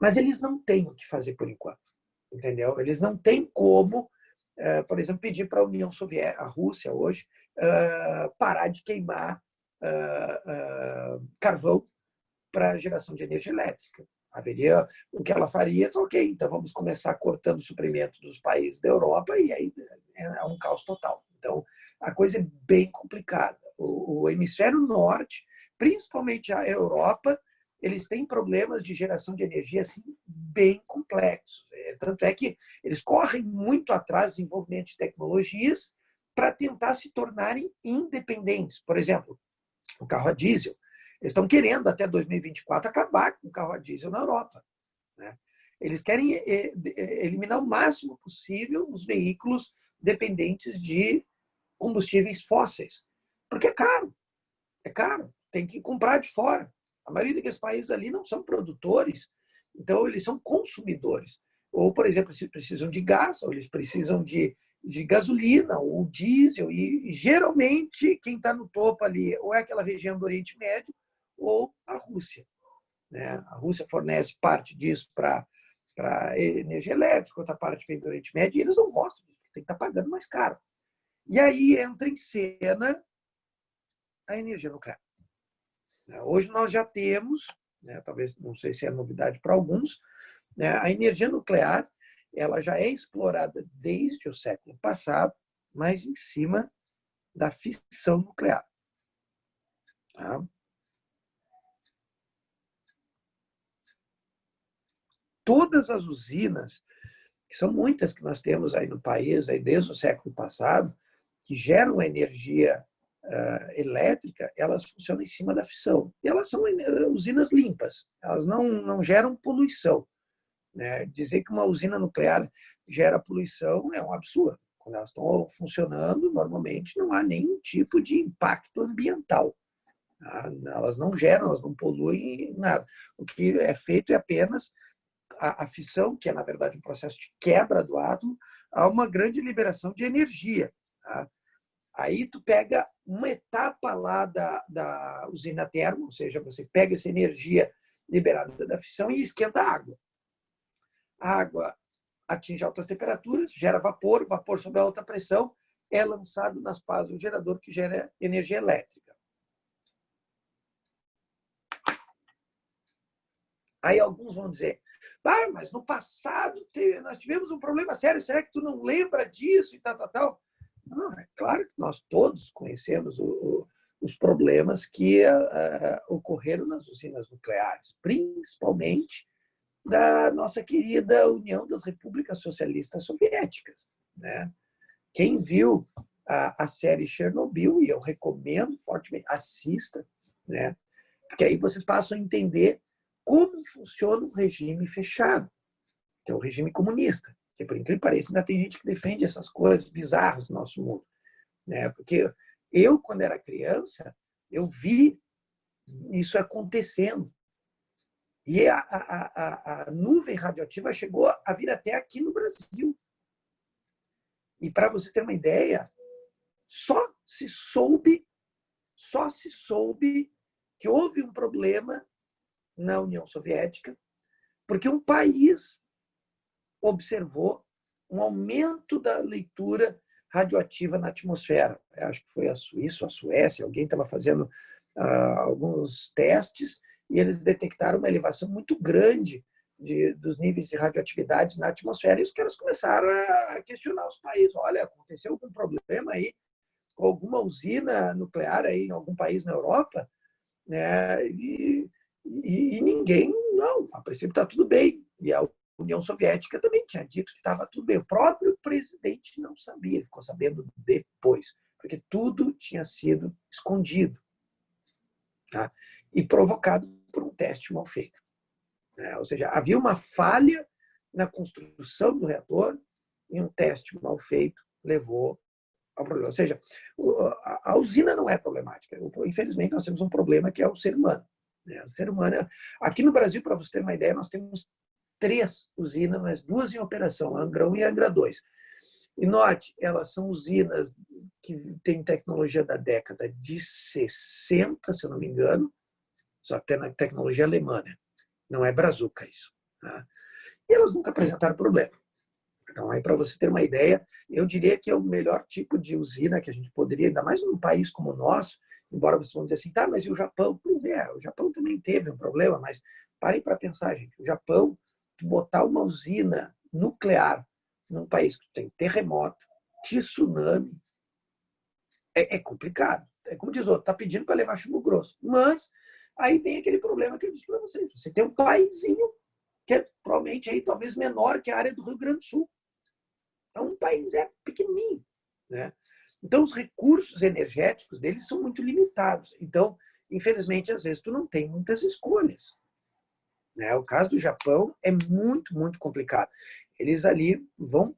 A: Mas eles não têm o que fazer por enquanto, entendeu? Eles não têm como por exemplo, pedir para a União Soviética, a Rússia hoje, parar de queimar carvão para geração de energia elétrica. Haveria o que ela faria, ok, então vamos começar cortando o suprimento dos países da Europa e aí é um caos total. Então, a coisa é bem complicada. O hemisfério norte, principalmente a Europa, eles têm problemas de geração de energia assim, bem complexos. Tanto é que eles correm muito atrás do desenvolvimento de tecnologias para tentar se tornarem independentes. Por exemplo, o carro a diesel. Eles estão querendo, até 2024, acabar com o carro a diesel na Europa. Né? Eles querem eliminar o máximo possível os veículos dependentes de combustíveis fósseis. Porque é caro. É caro. Tem que comprar de fora. A maioria daqueles países ali não são produtores, então eles são consumidores. Ou, por exemplo, se precisam de gás, ou eles precisam de gasolina ou diesel. E geralmente quem está no topo ali ou é aquela região do Oriente Médio ou a Rússia. Né? A Rússia fornece parte disso para energia elétrica, outra parte vem do Oriente Médio, e eles não gostam disso, porque tem que estar pagando mais caro. E aí entra em cena a energia nuclear. Hoje nós já temos, talvez não sei se é novidade para alguns, a energia nuclear ela já é explorada desde o século passado, mas em cima da fissão nuclear. Tá? Todas as usinas, que são muitas que nós temos aí no país, aí desde o século passado, que geram energia elétrica, elas funcionam em cima da fissão. E elas são usinas limpas, elas não geram poluição. Né? Dizer que uma usina nuclear gera poluição é um absurdo. Quando elas estão funcionando, normalmente não há nenhum tipo de impacto ambiental. Elas não geram, elas não poluem nada. O que é feito é apenas a fissão, que é, na verdade, um processo de quebra do átomo, há uma grande liberação de energia. Tá? Aí tu pega uma etapa lá da usina termo, ou seja, você pega essa energia liberada da fissão e esquenta a água. A água atinge altas temperaturas, gera vapor, vapor sob alta pressão é lançado nas pás do gerador que gera energia elétrica. Aí alguns vão dizer, mas no passado nós tivemos um problema sério, será que tu não lembra disso e tal? Não, é claro que nós todos conhecemos os problemas que ocorreram nas usinas nucleares, principalmente da nossa querida União das Repúblicas Socialistas Soviéticas. Né? Quem viu a série Chernobyl, e eu recomendo fortemente, assista, né? Porque aí vocês passam a entender como funciona um regime fechado, que é o regime comunista, que, por incrível que pareça, ainda tem gente que defende essas coisas bizarras no nosso mundo. Né? Porque eu, quando era criança, eu vi isso acontecendo. E a nuvem radioativa chegou a vir até aqui no Brasil. E, para você ter uma ideia, só se soube que houve um problema na União Soviética, porque um país observou um aumento da leitura radioativa na atmosfera. Eu acho que foi a Suíça, a Suécia, alguém estava fazendo alguns testes e eles detectaram uma elevação muito grande dos níveis de radioatividade na atmosfera e os caras começaram a questionar os países. Olha, aconteceu algum problema aí com alguma usina nuclear aí em algum país na Europa? Né? E ninguém, não, a princípio está tudo bem. E a União Soviética também tinha dito que estava tudo bem. O próprio presidente não sabia, ficou sabendo depois, porque tudo tinha sido escondido. Tá? E provocado por um teste mal feito. Ou seja, havia uma falha na construção do reator e um teste mal feito levou ao problema. Ou seja, a usina não é problemática. Infelizmente, nós temos um problema que é o ser humano. O ser humano. Aqui no Brasil, para você ter uma ideia, nós temos 3 usinas, mas 2 em operação, Angra 1 e Angra 2. E note, elas são usinas que têm tecnologia da década de 60, se eu não me engano, só que tem na tecnologia alemã, né? Não é brazuca isso. Tá? E elas nunca apresentaram problema. Então, aí para você ter uma ideia, eu diria que é o melhor tipo de usina que a gente poderia, ainda mais num país como o nosso, embora vocês vão dizer assim, tá, mas e o Japão? Pois é, o Japão também teve um problema, mas parem para pensar, gente, o Japão, tu botar uma usina nuclear num país que tem terremoto, tsunami, é complicado. É como diz o outro, tá pedindo para levar chumbo grosso. Mas aí vem aquele problema que eu disse para vocês. Você tem um paísinho que é provavelmente aí talvez menor que a área do Rio Grande do Sul. É um país pequenininho, né? Então os recursos energéticos deles são muito limitados. Então, infelizmente, às vezes tu não tem muitas escolhas, né? O caso do Japão é muito, muito complicado. Eles ali vão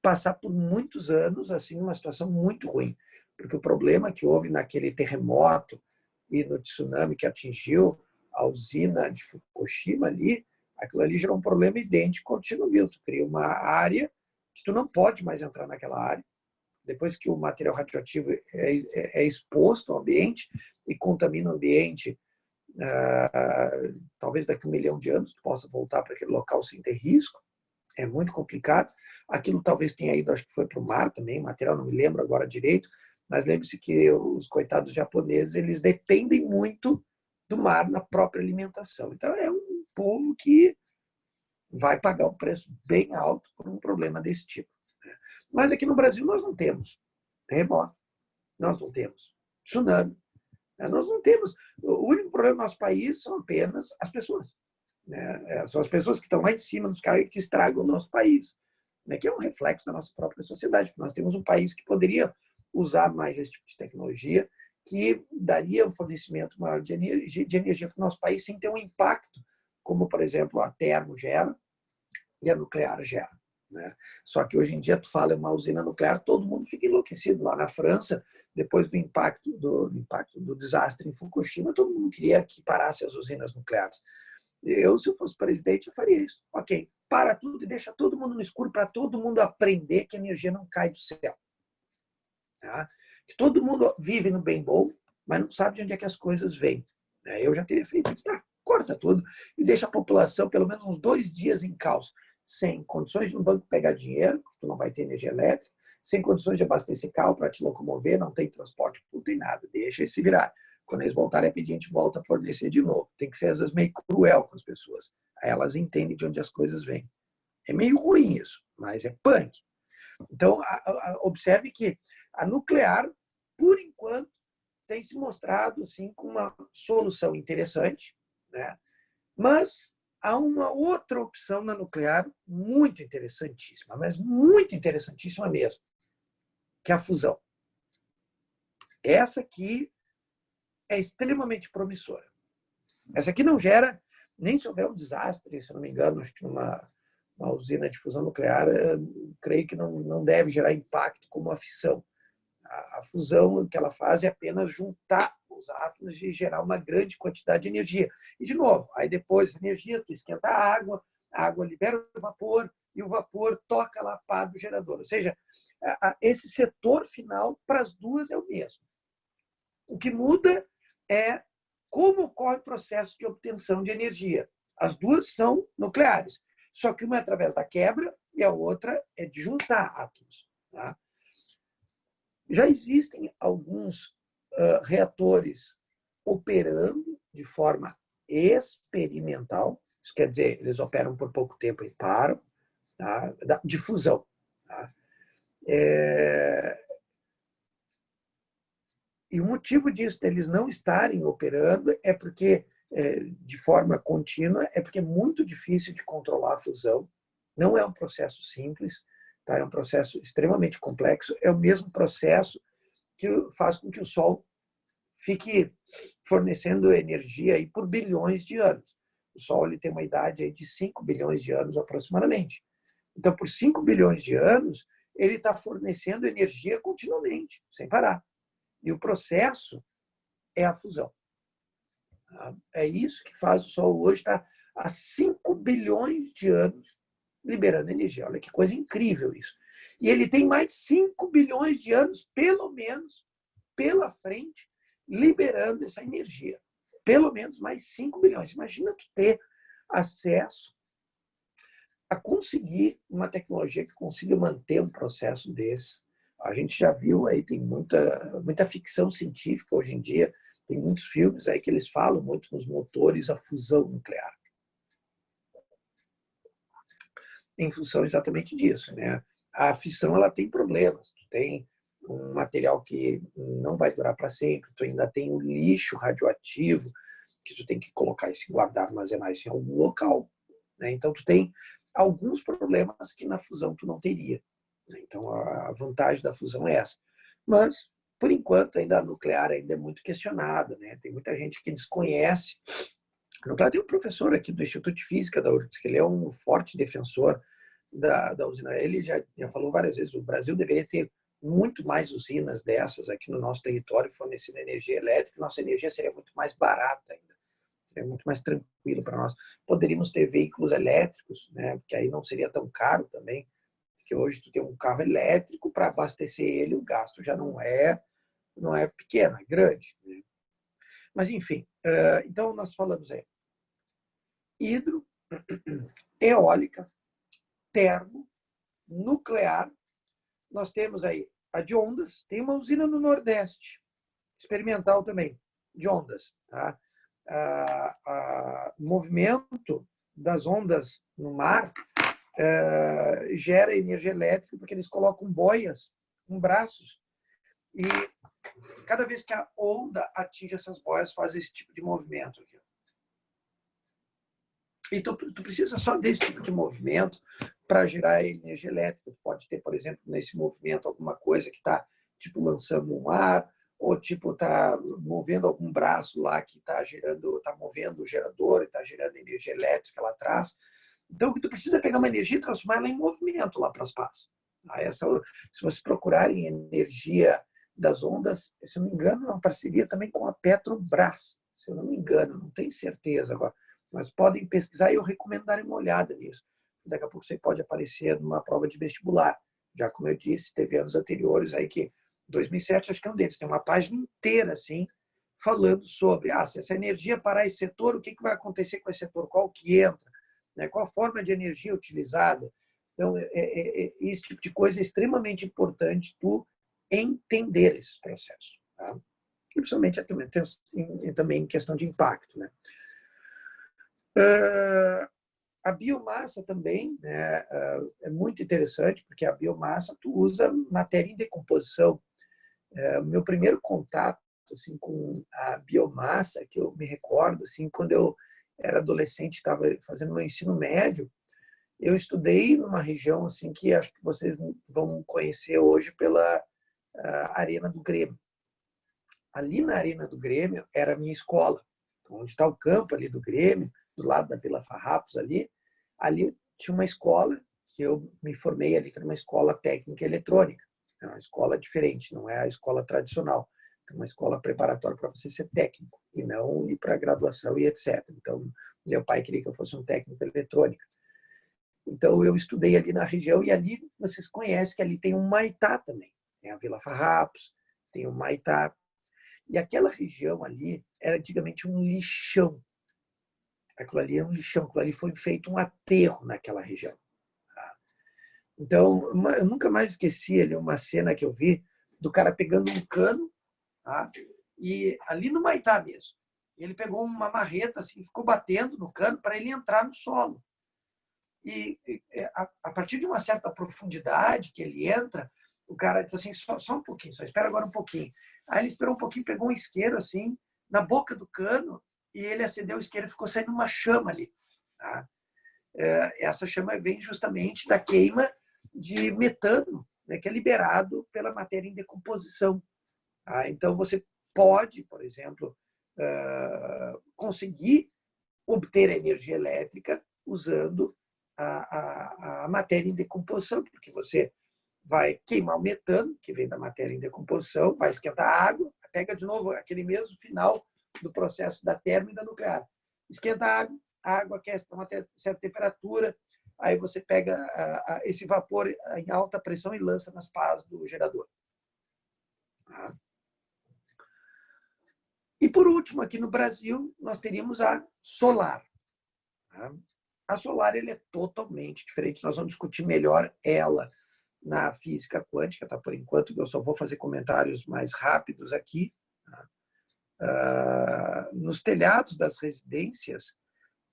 A: passar por muitos anos assim uma situação muito ruim, porque o problema que houve naquele terremoto e no tsunami que atingiu a usina de Fukushima ali, aquilo ali gerou um problema idêntico ao Chernobyl. Tu cria uma área que tu não pode mais entrar naquela área. Depois que o material radioativo é exposto ao ambiente e contamina o ambiente, talvez daqui a 1 milhão de anos tu possa voltar para aquele local sem ter risco. É muito complicado. Aquilo talvez tenha ido, acho que foi para o mar também, material, não me lembro agora direito, mas lembre-se que os coitados japoneses, eles dependem muito do mar na própria alimentação. Então, é um povo que vai pagar um preço bem alto por um problema desse tipo. Mas aqui no Brasil nós não temos terremoto, nós não temos tsunami, nós não temos. O único problema do nosso país são apenas as pessoas. Né? São as pessoas que estão lá em cima dos caras que estragam o nosso país, né? Que é um reflexo da nossa própria sociedade. Nós temos um país que poderia usar mais esse tipo de tecnologia, que daria um fornecimento maior de energia para o nosso país sem ter um impacto, como, por exemplo, a termo gera e a nuclear gera. Né? Só que hoje em dia, tu fala em uma usina nuclear, todo mundo fica enlouquecido. Lá na França, depois do impacto do desastre em Fukushima, todo mundo queria que parasse as usinas nucleares. Eu, se eu fosse presidente, eu faria isso. Ok, para tudo e deixa todo mundo no escuro para todo mundo aprender que a energia não cai do céu. Tá? Que todo mundo vive no bem bom, mas não sabe de onde é que as coisas vêm. Eu já teria feito isso. Tá, corta tudo e deixa a população pelo menos uns 2 dias em caos, sem condições de um banco pegar dinheiro, porque tu não vai ter energia elétrica, sem condições de abastecer carro para te locomover, não tem transporte, não tem nada, deixa eles se virar. Quando eles voltarem a pedir, a gente volta a fornecer de novo. Tem que ser, às vezes, meio cruel com as pessoas. Aí elas entendem de onde as coisas vêm. É meio ruim isso, mas é punk. Então, observe que a nuclear, por enquanto, tem se mostrado assim, com uma solução interessante, né? Mas há uma outra opção na nuclear muito interessantíssima, mas muito interessantíssima mesmo, que é a fusão. Essa aqui é extremamente promissora. Essa aqui não gera, nem se houver um desastre, se não me engano, acho que uma usina de fusão nuclear, creio que não deve gerar impacto como a fissão. A fusão que ela faz é apenas juntar os átomos e gerar uma grande quantidade de energia. E, de novo, aí depois a energia, tu esquenta a água libera o vapor e o vapor toca lá a pá do gerador. Ou seja, esse setor final para as duas é o mesmo. O que muda é como ocorre o processo de obtenção de energia. As duas são nucleares, só que uma é através da quebra e a outra é de juntar átomos. Tá? Já existem alguns reatores operando de forma experimental, isso quer dizer, eles operam por pouco tempo e param, tá? De fusão. Tá? E o motivo disso, deles não estarem operando, é porque, de forma contínua, é porque é muito difícil de controlar a fusão. Não é um processo simples, tá? É um processo extremamente complexo. É o mesmo processo que faz com que o Sol fique fornecendo energia aí por bilhões de anos. O Sol ele tem uma idade aí de 5 bilhões de anos aproximadamente. Então, por 5 bilhões de anos, ele está fornecendo energia continuamente, sem parar. E o processo é a fusão. É isso que faz o Sol hoje estar há 5 bilhões de anos liberando energia. Olha que coisa incrível isso. E ele tem mais 5 bilhões de anos, pelo menos, pela frente, liberando essa energia. Pelo menos mais 5 bilhões. Imagina tu ter acesso a conseguir uma tecnologia que consiga manter um processo desse. A gente já viu aí, tem muita ficção científica hoje em dia, tem muitos filmes aí que eles falam muito nos motores a fusão nuclear. Em função exatamente disso, né? A fissão, ela tem problemas. Tu tem um material que não vai durar para sempre, tu ainda tem o lixo radioativo que tu tem que colocar isso, guardar, armazenar isso em algum local, né? Então tu tem alguns problemas que na fusão tu não teria, né? Então a vantagem da fusão é essa. Mas por enquanto ainda a nuclear ainda é muito questionada, né? Tem muita gente que desconhece. No caso, tem um professor aqui do Instituto de Física da URGS, que ele é um forte defensor da usina. Ele já falou várias vezes, o Brasil deveria ter muito mais usinas dessas aqui no nosso território, fornecendo energia elétrica. Nossa energia seria muito mais barata ainda, seria muito mais tranquilo para nós. Poderíamos ter veículos elétricos, né? Porque aí não seria tão caro também, porque hoje tu tem um carro elétrico, para abastecer ele, o gasto já não é pequeno, é grande, né? Mas, enfim, então nós falamos aí hidro, eólica, termo, nuclear. Nós temos aí a de ondas, tem uma usina no Nordeste, experimental também, de ondas. Tá? O movimento das ondas no mar gera energia elétrica, porque eles colocam boias com braços e cada vez que a onda atinge essas boias, faz esse tipo de movimento aqui. Então, tu precisa só desse tipo de movimento para gerar energia elétrica. Tu pode ter, por exemplo, nesse movimento alguma coisa que está tipo lançando um ar, ou tipo está movendo algum braço lá que está movendo o gerador e está gerando energia elétrica lá atrás. Então, o que tu precisa é pegar uma energia e transformar ela em movimento lá para as pás. Se vocês procurarem energia das ondas, se eu não me engano, é uma parceria também com a Petrobras. Se eu não me engano, não tenho certeza agora. Mas podem pesquisar e eu recomendo darem uma olhada nisso. Daqui a pouco você pode aparecer numa prova de vestibular. Já como eu disse, teve anos anteriores aí que 2007 acho que é um deles, tem uma página inteira assim falando sobre se essa energia parar esse setor, o que vai acontecer com esse setor, qual que entra, né? Qual a forma de energia utilizada. Então, esse tipo de coisa é extremamente importante tu entender esse processo. Tá? E principalmente também em questão de impacto, né? A biomassa também, né, é muito interessante, porque a biomassa tu usa matéria em decomposição. O meu primeiro contato assim, com a biomassa, que eu me recordo, assim, quando eu era adolescente, estava fazendo meu ensino médio, eu estudei numa região assim que acho que vocês vão conhecer hoje pela Arena do Grêmio. Ali na Arena do Grêmio era a minha escola. Então, onde está o campo ali do Grêmio, do lado da Vila Farrapos ali tinha uma escola que eu me formei ali, que era uma escola técnica eletrônica. É uma escola diferente, não é a escola tradicional. É uma escola preparatória para você ser técnico e não ir para a graduação e etc. Então, meu pai queria que eu fosse um técnico eletrônica. Então, eu estudei ali na região e ali vocês conhecem que ali tem um Maitá também. Tem a Vila Farrapos, tem o Maitá. E aquela região ali era antigamente um lixão. Aquilo ali é um lixão, aquilo ali foi feito um aterro naquela região. Tá? Então, eu nunca mais esqueci ali uma cena que eu vi do cara pegando um cano, tá? E ali no Maitá mesmo. Ele pegou uma marreta assim, ficou batendo no cano para ele entrar no solo. E a partir de uma certa profundidade que ele entra, o cara diz assim, só um pouquinho, só espera agora um pouquinho. Aí ele esperou um pouquinho, pegou um isqueiro assim, na boca do cano, e ele acendeu o isqueiro e ficou saindo uma chama ali. Tá? Essa chama vem justamente da queima de metano, né, que é liberado pela matéria em decomposição. Tá? Então, você pode, por exemplo, conseguir obter a energia elétrica usando a matéria em decomposição, porque você vai queimar o metano, que vem da matéria em decomposição, vai esquentar a água, pega de novo aquele mesmo final do processo da termo e da nuclear. Esquenta a água aquece a uma certa temperatura, aí você pega esse vapor em alta pressão e lança nas pás do gerador. E, por último, aqui no Brasil, nós teríamos a solar. A solar ele é totalmente diferente. Nós vamos discutir melhor ela na física quântica, tá? Por enquanto, eu só vou fazer comentários mais rápidos aqui. Nos telhados das residências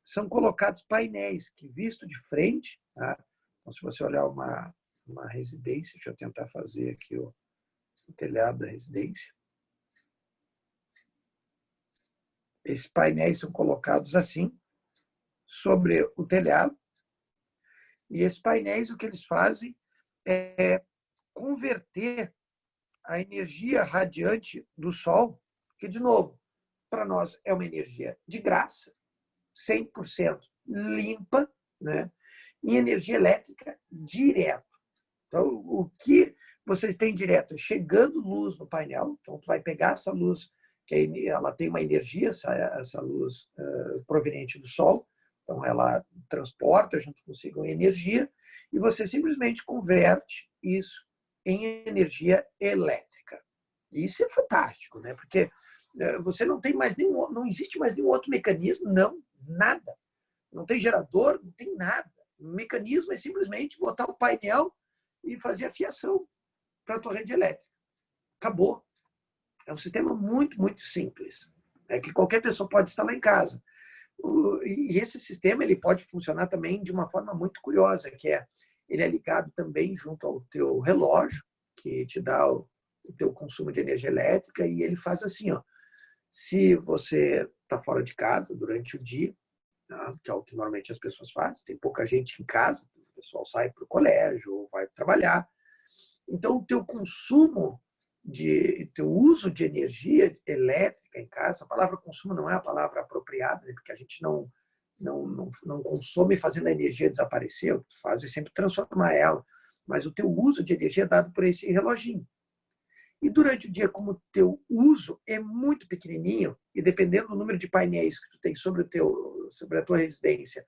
A: são colocados painéis que, visto de frente, tá? Então, se você olhar uma residência, deixa eu tentar fazer aqui o telhado da residência. Esses painéis são colocados assim, sobre o telhado, e esses painéis, o que eles fazem é converter a energia radiante do Sol, que, de novo, para nós é uma energia de graça, 100% limpa, né, em energia elétrica direto. Então, o que vocês têm direto é chegando luz no painel, então tu vai pegar essa luz, que ela tem uma energia, essa luz proveniente do Sol, então ela transporta junto consigo energia, e você simplesmente converte isso em energia elétrica. Isso é fantástico, né? Porque você não tem mais nenhum, não existe mais nenhum outro mecanismo, não, nada. Não tem gerador, não tem nada. O mecanismo é simplesmente botar o painel e fazer a fiação para a tua rede elétrica. Acabou. É um sistema muito, muito simples, né, que qualquer pessoa pode instalar em casa. E esse sistema ele pode funcionar também de uma forma muito curiosa, que é ele é ligado também junto ao teu relógio, que te dá o teu consumo de energia elétrica, e ele faz assim, ó, se você está fora de casa durante o dia, tá, que é o que normalmente as pessoas fazem, tem pouca gente em casa, o pessoal sai para o colégio ou vai trabalhar, então o teu consumo teu uso de energia elétrica em casa, a palavra consumo não é a palavra apropriada, né, porque a gente não consome fazendo a energia desaparecer, o que tu faz é sempre transformar ela, mas o teu uso de energia é dado por esse reloginho. E durante o dia, como o teu uso é muito pequenininho, e dependendo do número de painéis que tu tem sobre a tua residência,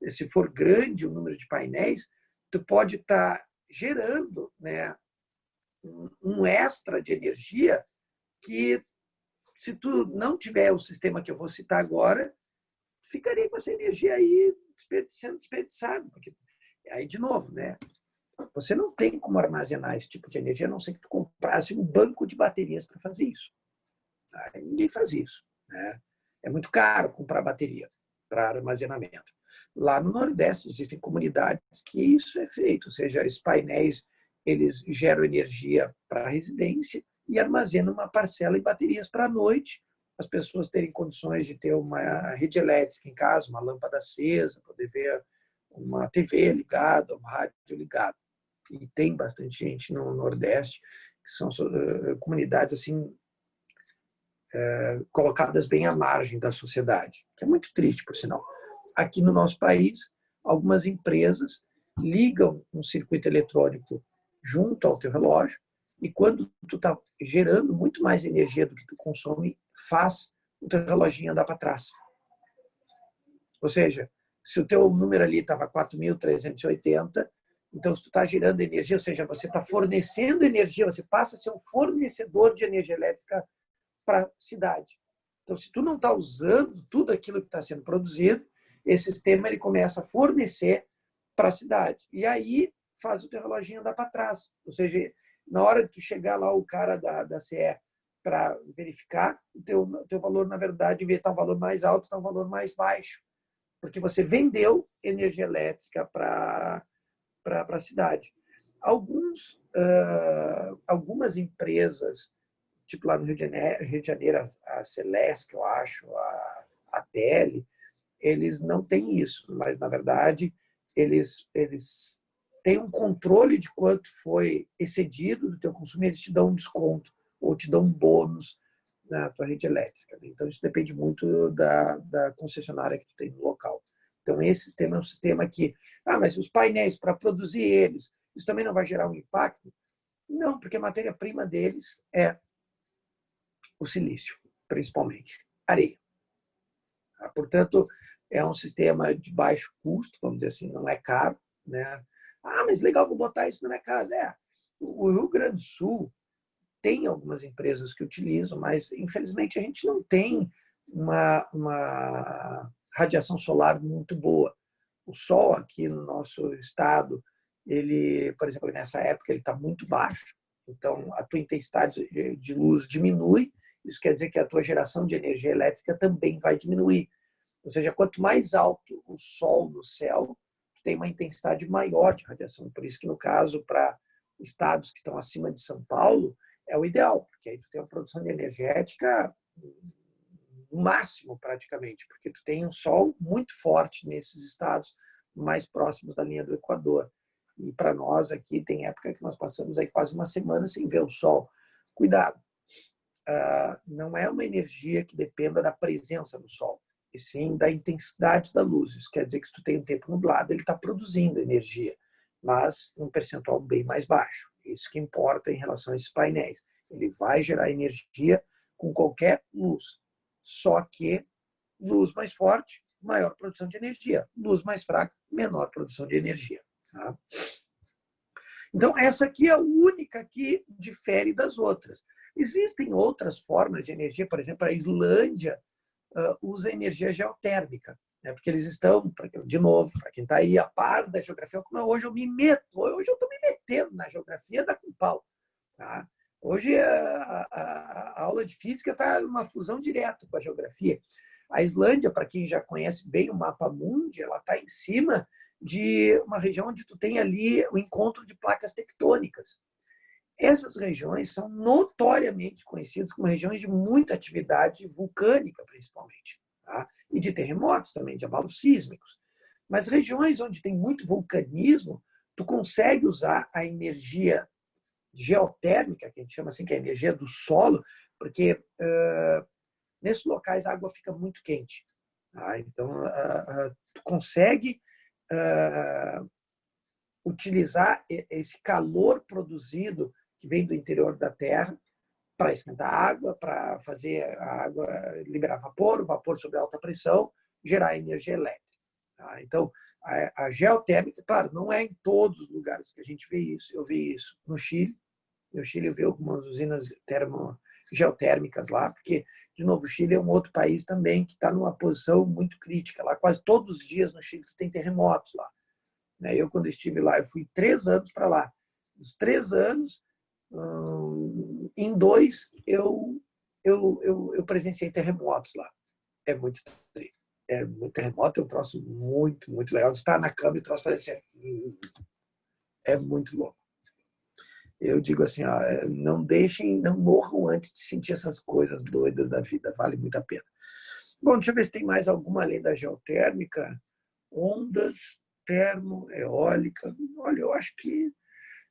A: se for grande o número de painéis, tu pode estar gerando, né, um extra de energia que, se tu não tiver o sistema que eu vou citar agora, ficaria com essa energia aí sendo desperdiçada. Porque aí, de novo, né? Você não tem como armazenar esse tipo de energia, a não ser que tu comprasse um banco de baterias para fazer isso. Aí ninguém faz isso, né? É muito caro comprar bateria para armazenamento. Lá no Nordeste existem comunidades que isso é feito, ou seja, esses painéis eles geram energia para a residência e armazenam uma parcela em baterias para a noite, as pessoas terem condições de ter uma rede elétrica em casa, uma lâmpada acesa, poder ver uma TV ligada, um rádio ligado. E tem bastante gente no Nordeste, que são comunidades assim colocadas bem à margem da sociedade, que é muito triste, por sinal. Aqui no nosso país, algumas empresas ligam um circuito eletrônico junto ao teu relógio e quando tu está gerando muito mais energia do que tu consome, faz o teu reloginho andar para trás. Ou seja, se o teu número ali estava 4.380, então se tu está gerando energia, ou seja, você está fornecendo energia, você passa a ser um fornecedor de energia elétrica para a cidade. Então, se tu não está usando tudo aquilo que está sendo produzido, esse sistema ele começa a fornecer para a cidade. E aí faz o teu reloginho andar para trás. Ou seja, na hora de tu chegar lá, o cara da CE para verificar, o teu valor, na verdade, em vez de estar um valor mais alto, está um valor mais baixo. Porque você vendeu energia elétrica para a cidade. Algumas empresas, tipo lá no Rio de Janeiro, a Celesc, eu acho, a Tele, eles não têm isso, mas, na verdade, eles têm um controle de quanto foi excedido do teu consumo, eles te dão um desconto ou te dão um bônus na tua rede elétrica. Então, isso depende muito da concessionária que tu tem no local. Então, esse sistema é um sistema que, mas os painéis, para produzir eles, isso também não vai gerar um impacto? Não, porque a matéria-prima deles é o silício, principalmente, areia. Portanto, é um sistema de baixo custo, vamos dizer assim, não é caro, né? Mas legal, vou botar isso na minha casa. O Rio Grande do Sul tem algumas empresas que utilizam, mas infelizmente a gente não tem uma radiação solar muito boa. O sol aqui no nosso estado, ele, por exemplo, nessa época, ele está muito baixo. Então, a tua intensidade de luz diminui. Isso quer dizer que a tua geração de energia elétrica também vai diminuir. Ou seja, quanto mais alto o sol no céu, tem uma intensidade maior de radiação. Por isso que, no caso, para estados que estão acima de São Paulo, é o ideal, porque aí tu tem uma produção de energética no máximo, praticamente, porque tu tem um sol muito forte nesses estados mais próximos da linha do Equador. E para nós aqui, tem época que nós passamos aí quase uma semana sem ver o sol. Cuidado, não é uma energia que dependa da presença do sol, e sim da intensidade da luz. Isso quer dizer que se tu tem um tempo nublado, ele está produzindo energia, mas um percentual bem mais baixo. Isso que importa em relação a esses painéis. Ele vai gerar energia com qualquer luz, só que luz mais forte, maior produção de energia. Luz mais fraca, menor produção de energia. Tá? Então, essa aqui é a única que difere das outras. Existem outras formas de energia, por exemplo, a Islândia usa energia geotérmica, né? Porque eles estão, de novo, para quem está aí a par da geografia, como hoje eu estou me metendo na geografia da com pau. Tá? Hoje a aula de física está numa fusão direta com a geografia. A Islândia, para quem já conhece bem o mapa mundi, ela está em cima de uma região onde tu tem ali o encontro de placas tectônicas. Essas regiões são notoriamente conhecidas como regiões de muita atividade vulcânica, principalmente, tá? E de terremotos também, de abalos sísmicos. Mas regiões onde tem muito vulcanismo, tu consegue usar a energia geotérmica, que a gente chama assim, que é a energia do solo, porque nesses locais a água fica muito quente. Tá? Então, tu consegue utilizar esse calor produzido que vem do interior da Terra para esquentar a água, para fazer a água liberar vapor, o vapor sob alta pressão, gerar energia elétrica. Tá? Então, a geotérmica, claro, não é em todos os lugares que a gente vê isso. Eu vi isso no Chile. No Chile eu vi algumas usinas geotérmicas lá, porque, de novo, o Chile é um outro país também que está numa posição muito crítica. Lá, quase todos os dias no Chile tem terremotos lá. Eu, quando estive lá, eu fui 3 anos para lá. Nos 3 anos, em 2, eu presenciei terremotos lá. É muito terremoto é um troço muito, muito legal. Você está na cama e o troço parece é muito louco. Eu digo assim, não morram antes de sentir essas coisas doidas da vida. Vale muito a pena. Bom, deixa eu ver se tem mais alguma além da geotérmica. Ondas, termo, eólica. Olha, eu acho que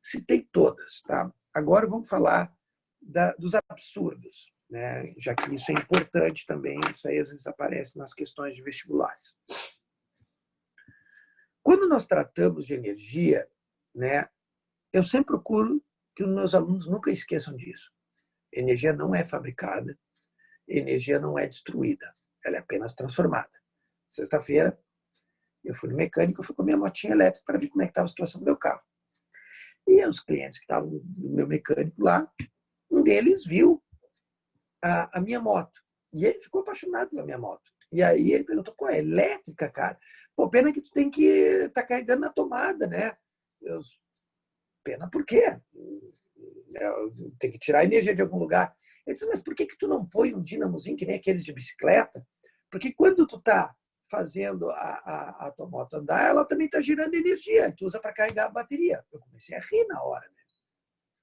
A: citei todas, tá? Agora vamos falar dos absurdos, né? Já que isso é importante também, isso aí às vezes aparece nas questões de vestibulares. Quando nós tratamos de energia, né, eu sempre procuro que os meus alunos nunca esqueçam disso. Energia não é fabricada, energia não é destruída, ela é apenas transformada. Sexta-feira, eu fui no mecânico, eu fui com a minha motinha elétrica para ver como é que estava a situação do meu carro. E os clientes que estavam no meu mecânico lá, um deles viu a minha moto. E ele ficou apaixonado pela minha moto. E aí ele perguntou, pô, é elétrica, cara? Pô, pena que tu tem que estar carregando na tomada, né? Pena por quê? Tem que tirar a energia de algum lugar. Ele disse, mas por que tu não põe um dinamozinho que nem aqueles de bicicleta? Porque quando tu está fazendo a tua moto andar, ela também está girando energia. Tu usa para carregar a bateria. Eu comecei a rir na hora. Né?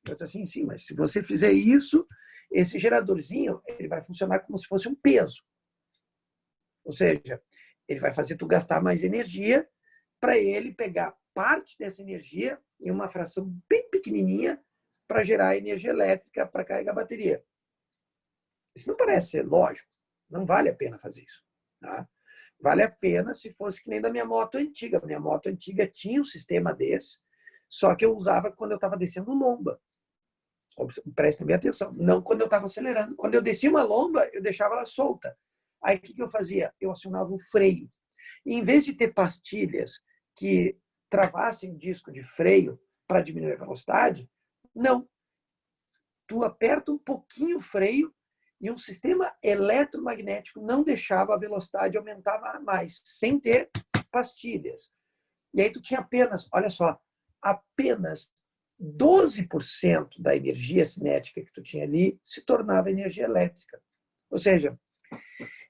A: Eu disse assim, sim, mas se você fizer isso, esse geradorzinho ele vai funcionar como se fosse um peso. Ou seja, ele vai fazer tu gastar mais energia para ele pegar parte dessa energia em uma fração bem pequenininha para gerar energia elétrica para carregar a bateria. Isso não parece ser lógico. Não vale a pena fazer isso. Tá? Vale a pena se fosse que nem da minha moto antiga. A minha moto antiga tinha um sistema desse, só que eu usava quando eu estava descendo lomba. Prestem bem atenção. Não quando eu estava acelerando. Quando eu descia uma lomba, eu deixava ela solta. Aí o que eu fazia? Eu acionava o freio. E, em vez de ter pastilhas que travassem o disco de freio para diminuir a velocidade, não. Tu aperta um pouquinho o freio e um sistema eletromagnético não deixava a velocidade aumentar mais, sem ter pastilhas. E aí tu tinha apenas, olha só, apenas 12% da energia cinética que tu tinha ali se tornava energia elétrica. Ou seja,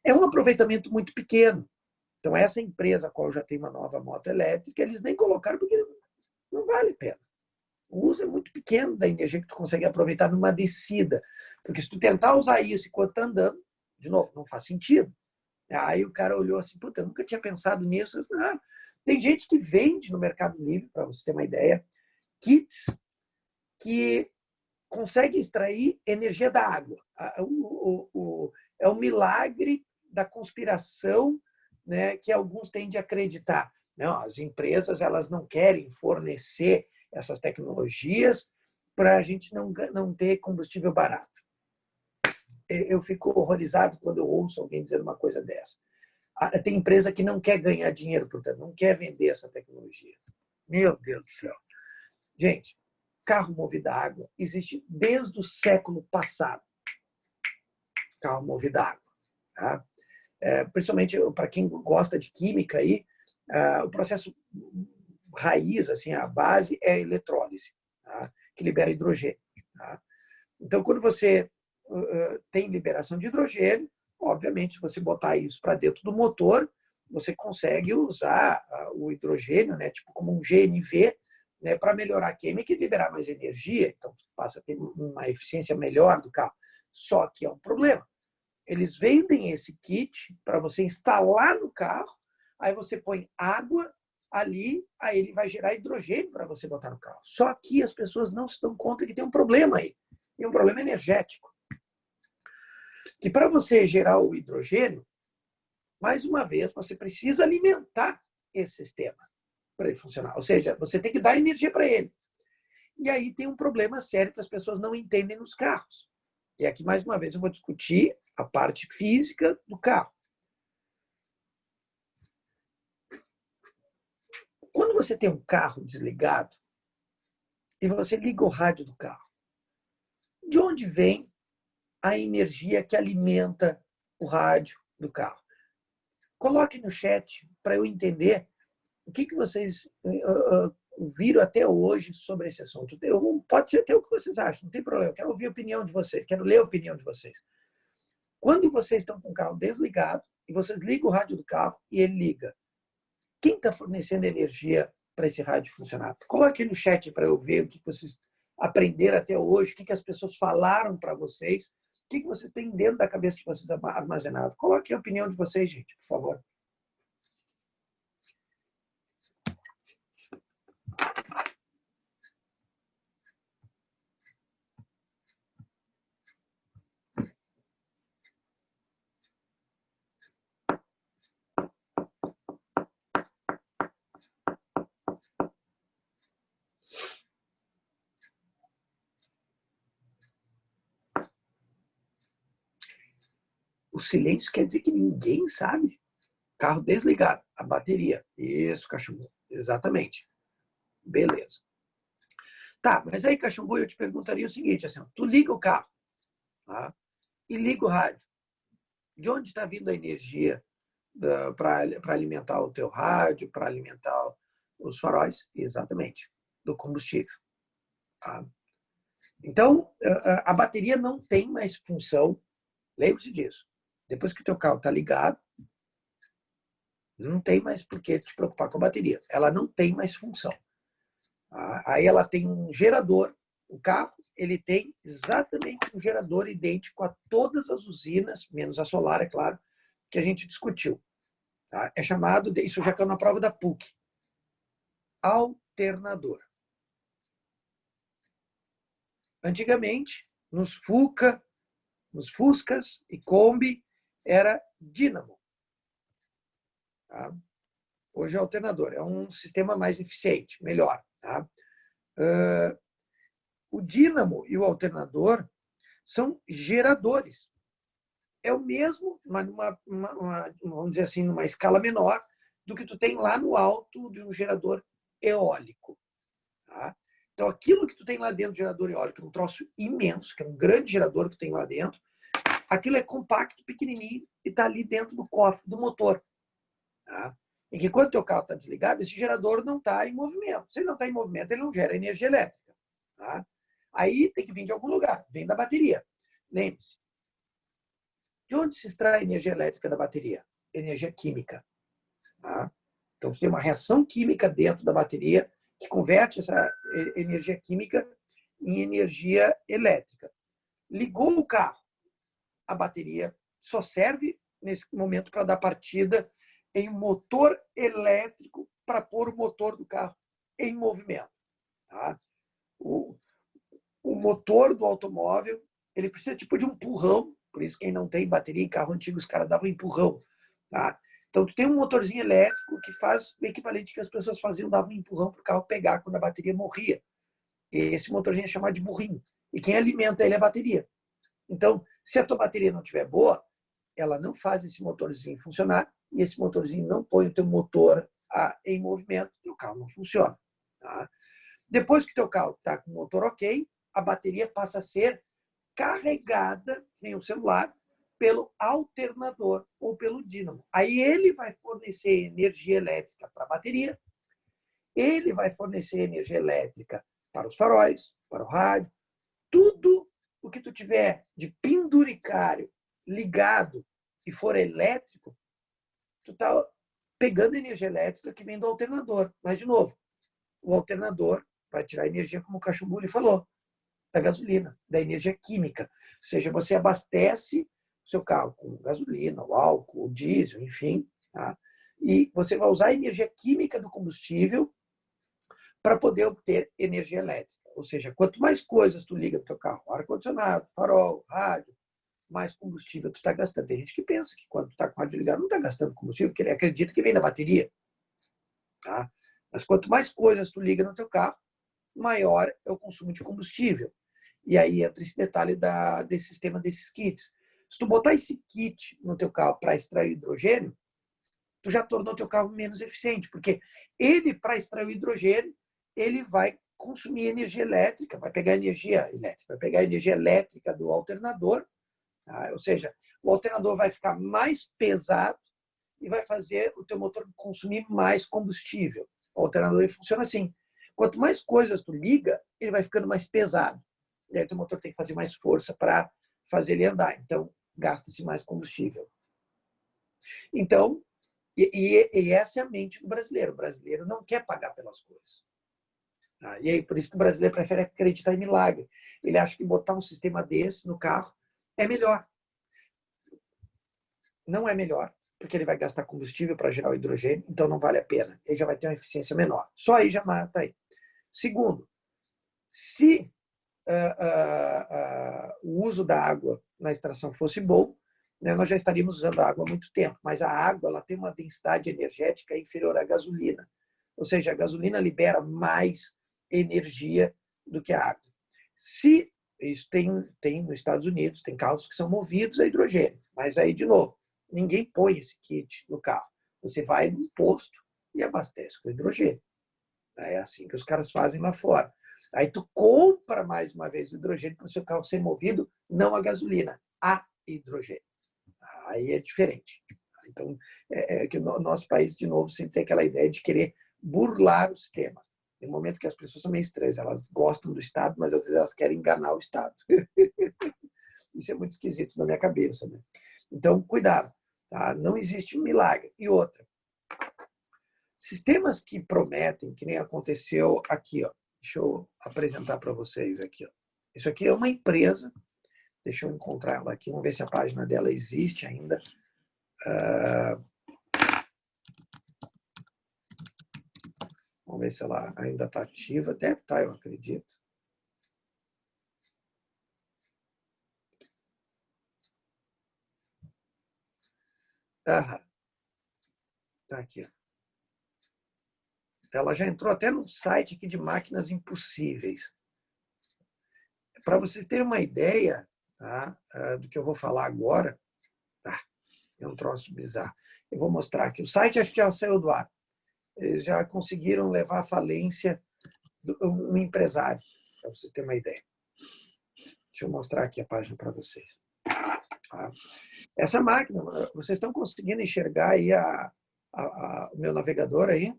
A: é um aproveitamento muito pequeno. Então, essa empresa, a qual já tem uma nova moto elétrica, eles nem colocaram porque não vale a pena. O uso é muito pequeno da energia que tu consegue aproveitar numa descida. Porque se tu tentar usar isso enquanto tá andando, de novo, não faz sentido. Aí o cara olhou assim, puta, eu nunca tinha pensado nisso. Ah, tem gente que vende no Mercado Livre, para você ter uma ideia, kits que consegue extrair energia da água. É o milagre da conspiração, né, que alguns têm de acreditar. Não, as empresas elas não querem fornecer essas tecnologias para a gente não ter combustível barato. Eu fico horrorizado quando eu ouço alguém dizer uma coisa dessa. Tem empresa que não quer ganhar dinheiro, portanto, não quer vender essa tecnologia. Meu Deus do céu. Gente, carro movido a água existe desde o século passado. Carro movido a água. Tá? Principalmente para quem gosta de química, aí, o processo raiz, assim, a base é a eletrólise, tá? Que libera hidrogênio. Tá? Então, quando você tem liberação de hidrogênio, obviamente, se você botar isso para dentro do motor, você consegue usar o hidrogênio, né, tipo como um GNV, né, para melhorar a química e liberar mais energia, então passa a ter uma eficiência melhor do carro. Só que é um problema. Eles vendem esse kit para você instalar no carro, aí você põe água ali, aí ele vai gerar hidrogênio para você botar no carro. Só que as pessoas não se dão conta que tem um problema aí, e um problema energético. Que para você gerar o hidrogênio, mais uma vez, você precisa alimentar esse sistema para ele funcionar. Ou seja, você tem que dar energia para ele. E aí tem um problema sério que as pessoas não entendem nos carros. E aqui, mais uma vez, eu vou discutir a parte física do carro. Quando você tem um carro desligado e você liga o rádio do carro, de onde vem a energia que alimenta o rádio do carro? Coloque no chat para eu entender o que vocês viram até hoje sobre esse assunto. Pode ser até o que vocês acham, não tem problema. Eu quero ouvir a opinião de vocês, quero ler a opinião de vocês. Quando vocês estão com o carro desligado e vocês ligam o rádio do carro e ele liga, quem está fornecendo energia para esse rádio funcionar? Coloque no chat para eu ver o que vocês aprenderam até hoje, o que as pessoas falaram para vocês, o que vocês têm dentro da cabeça de vocês armazenado. Coloque a opinião de vocês, gente, por favor. O silêncio quer dizer que ninguém sabe. Carro desligado, a bateria. Isso, cachorro. Exatamente. Beleza. Tá, mas aí, cachorro, eu te perguntaria o seguinte, assim, tu liga o carro, tá? E liga o rádio. De onde está vindo a energia para alimentar o teu rádio, para alimentar os faróis? Exatamente, do combustível. Tá? Então, a bateria não tem mais função, lembre-se disso. Depois que o teu carro está ligado, não tem mais por que te preocupar com a bateria. Ela não tem mais função. Aí ela tem um gerador. O carro ele tem exatamente um gerador idêntico a todas as usinas, menos a solar, é claro, que a gente discutiu. Tá? É chamado, isso já caiu na prova da PUC, alternador. Antigamente, nos Fuscas e Kombi, era dínamo. Tá? Hoje é alternador. É um sistema mais eficiente, melhor. Tá? O dínamo e o alternador são geradores. É o mesmo, mas vamos dizer assim, numa escala menor do que tu tem lá no alto de um gerador eólico. Tá? Então, aquilo que tu tem lá dentro do gerador eólico é um troço imenso, que é um grande gerador que tem lá dentro. Aquilo é compacto, pequenininho e está ali dentro do cofre do motor. Tá? em que quando o teu carro está desligado, esse gerador não está em movimento. Se ele não está em movimento, ele não gera energia elétrica. Tá? Aí tem que vir de algum lugar, vem da bateria. Lembre-se, de onde se extrai a energia elétrica da bateria? Energia química. Tá? Então, você tem uma reação química dentro da bateria que converte essa energia química em energia elétrica. Ligou o carro, a bateria só serve, nesse momento, para dar partida em um motor elétrico para pôr o motor do carro em movimento. Tá? O motor do automóvel, ele precisa tipo de um empurrão, por isso quem não tem bateria em carro antigo, os caras davam empurrão. Tá? Então, tu tem um motorzinho elétrico que faz o equivalente que as pessoas faziam, davam um empurrão para o carro pegar quando a bateria morria. Esse motorzinho é chamado de burrinho. E quem alimenta ele é a bateria. Então, se a tua bateria não estiver boa, ela não faz esse motorzinho funcionar e esse motorzinho não põe o teu motor em movimento, e o carro não funciona. Tá? Depois que o teu carro está com o motor ok, a bateria passa a ser carregada, nem um celular, pelo alternador ou pelo dínamo. Aí ele vai fornecer energia elétrica para a bateria, ele vai fornecer energia elétrica para os faróis, para o rádio, tudo o que tu tiver de penduricário ligado e for elétrico, tu está pegando energia elétrica que vem do alternador. Mas, de novo, o alternador vai tirar energia, como o Cachumbo falou, da gasolina, da energia química. Ou seja, você abastece o seu carro com gasolina, o álcool, o diesel, enfim, tá? E você vai usar a energia química do combustível para poder obter energia elétrica. Ou seja, quanto mais coisas tu liga no teu carro, ar-condicionado, farol, rádio, mais combustível tu está gastando. Tem gente que pensa que quando tu está com o rádio ligado não está gastando combustível, porque ele acredita que vem da bateria. Tá? Mas quanto mais coisas tu liga no teu carro, maior é o consumo de combustível. E aí entra esse detalhe desse sistema desses kits. Se tu botar esse kit no teu carro para extrair hidrogênio, tu já tornou o teu carro menos eficiente, porque ele, para extrair o hidrogênio, ele vai consumir energia elétrica, vai pegar energia elétrica, vai pegar energia elétrica do alternador, tá? Ou seja, o alternador vai ficar mais pesado e vai fazer o teu motor consumir mais combustível. O alternador funciona assim. Quanto mais coisas tu liga, ele vai ficando mais pesado. E aí o teu motor tem que fazer mais força para fazer ele andar. Então, gasta-se mais combustível. Então, e essa é a mente do brasileiro. O brasileiro não quer pagar pelas coisas. Tá? E aí, por isso que o brasileiro prefere acreditar em milagre. Ele acha que botar um sistema desse no carro é melhor. Não é melhor, porque ele vai gastar combustível para gerar o hidrogênio, então não vale a pena. Ele já vai ter uma eficiência menor. Só aí já mata aí. Segundo, se o uso da água na extração fosse bom, né, nós já estaríamos usando a água há muito tempo, mas a água ela tem uma densidade energética inferior à gasolina. Ou seja, a gasolina libera mais energia do que a água. Se isso tem nos Estados Unidos, tem carros que são movidos a hidrogênio, mas aí, de novo, ninguém põe esse kit no carro. Você vai no posto e abastece com hidrogênio. É assim que os caras fazem lá fora. Aí tu compra mais uma vez o hidrogênio para o seu carro ser movido não a gasolina, a hidrogênio. Aí é diferente. Então, é que o nosso país, de novo, sempre tem aquela ideia de querer burlar o sistema. Tem um momento que as pessoas são meio estranhas, elas gostam do Estado, mas às vezes elas querem enganar o Estado. Isso é muito esquisito na minha cabeça. Né? Então, cuidado. Tá? Não existe um milagre. E outra, sistemas que prometem, que nem aconteceu aqui, ó. Deixa eu apresentar para vocês aqui. Ó. Isso aqui é uma empresa. Deixa eu encontrar ela aqui. Vamos ver se a página dela existe ainda. Vamos ver se ela ainda está ativa. Deve estar, eu acredito. Está aqui. Ela já entrou até no site aqui de máquinas impossíveis. Para vocês terem uma ideia, tá, do que eu vou falar agora, é um troço bizarro. Eu vou mostrar aqui. O site acho que já saiu do ar. Eles já conseguiram levar à falência um empresário, para vocês terem uma ideia. Deixa eu mostrar aqui a página para vocês. Essa máquina, vocês estão conseguindo enxergar aí o meu navegador aí.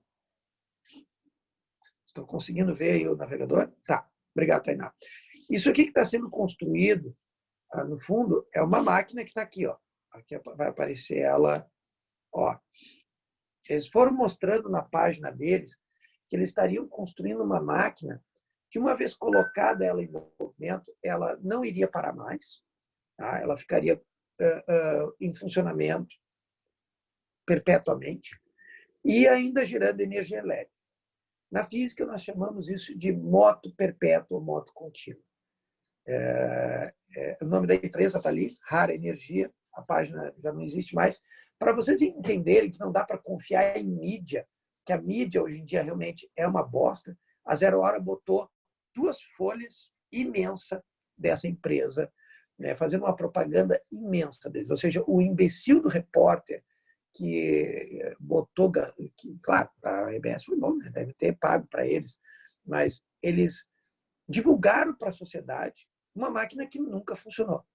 A: Estou conseguindo ver aí o navegador? Tá. Obrigado, Tainá. Isso aqui que está sendo construído, no fundo, é uma máquina que está aqui, ó. Aqui vai aparecer ela, ó. Eles foram mostrando na página deles que eles estariam construindo uma máquina que, uma vez colocada ela em movimento, ela não iria parar mais, tá? Ela ficaria em funcionamento perpetuamente e ainda gerando energia elétrica. Na física, nós chamamos isso de moto perpétua ou moto contínua. O nome da empresa está ali, Rara Energia, a página já não existe mais. Para vocês entenderem que não dá para confiar em mídia, que a mídia hoje em dia realmente é uma bosta, a Zero Hora botou 2 folhas imensas dessa empresa, né, fazendo uma propaganda imensa deles. Ou seja, o imbecil do repórter que botou, que, claro, a RBS foi bom, né, deve ter pago para eles, mas eles divulgaram para a sociedade uma máquina que nunca funcionou.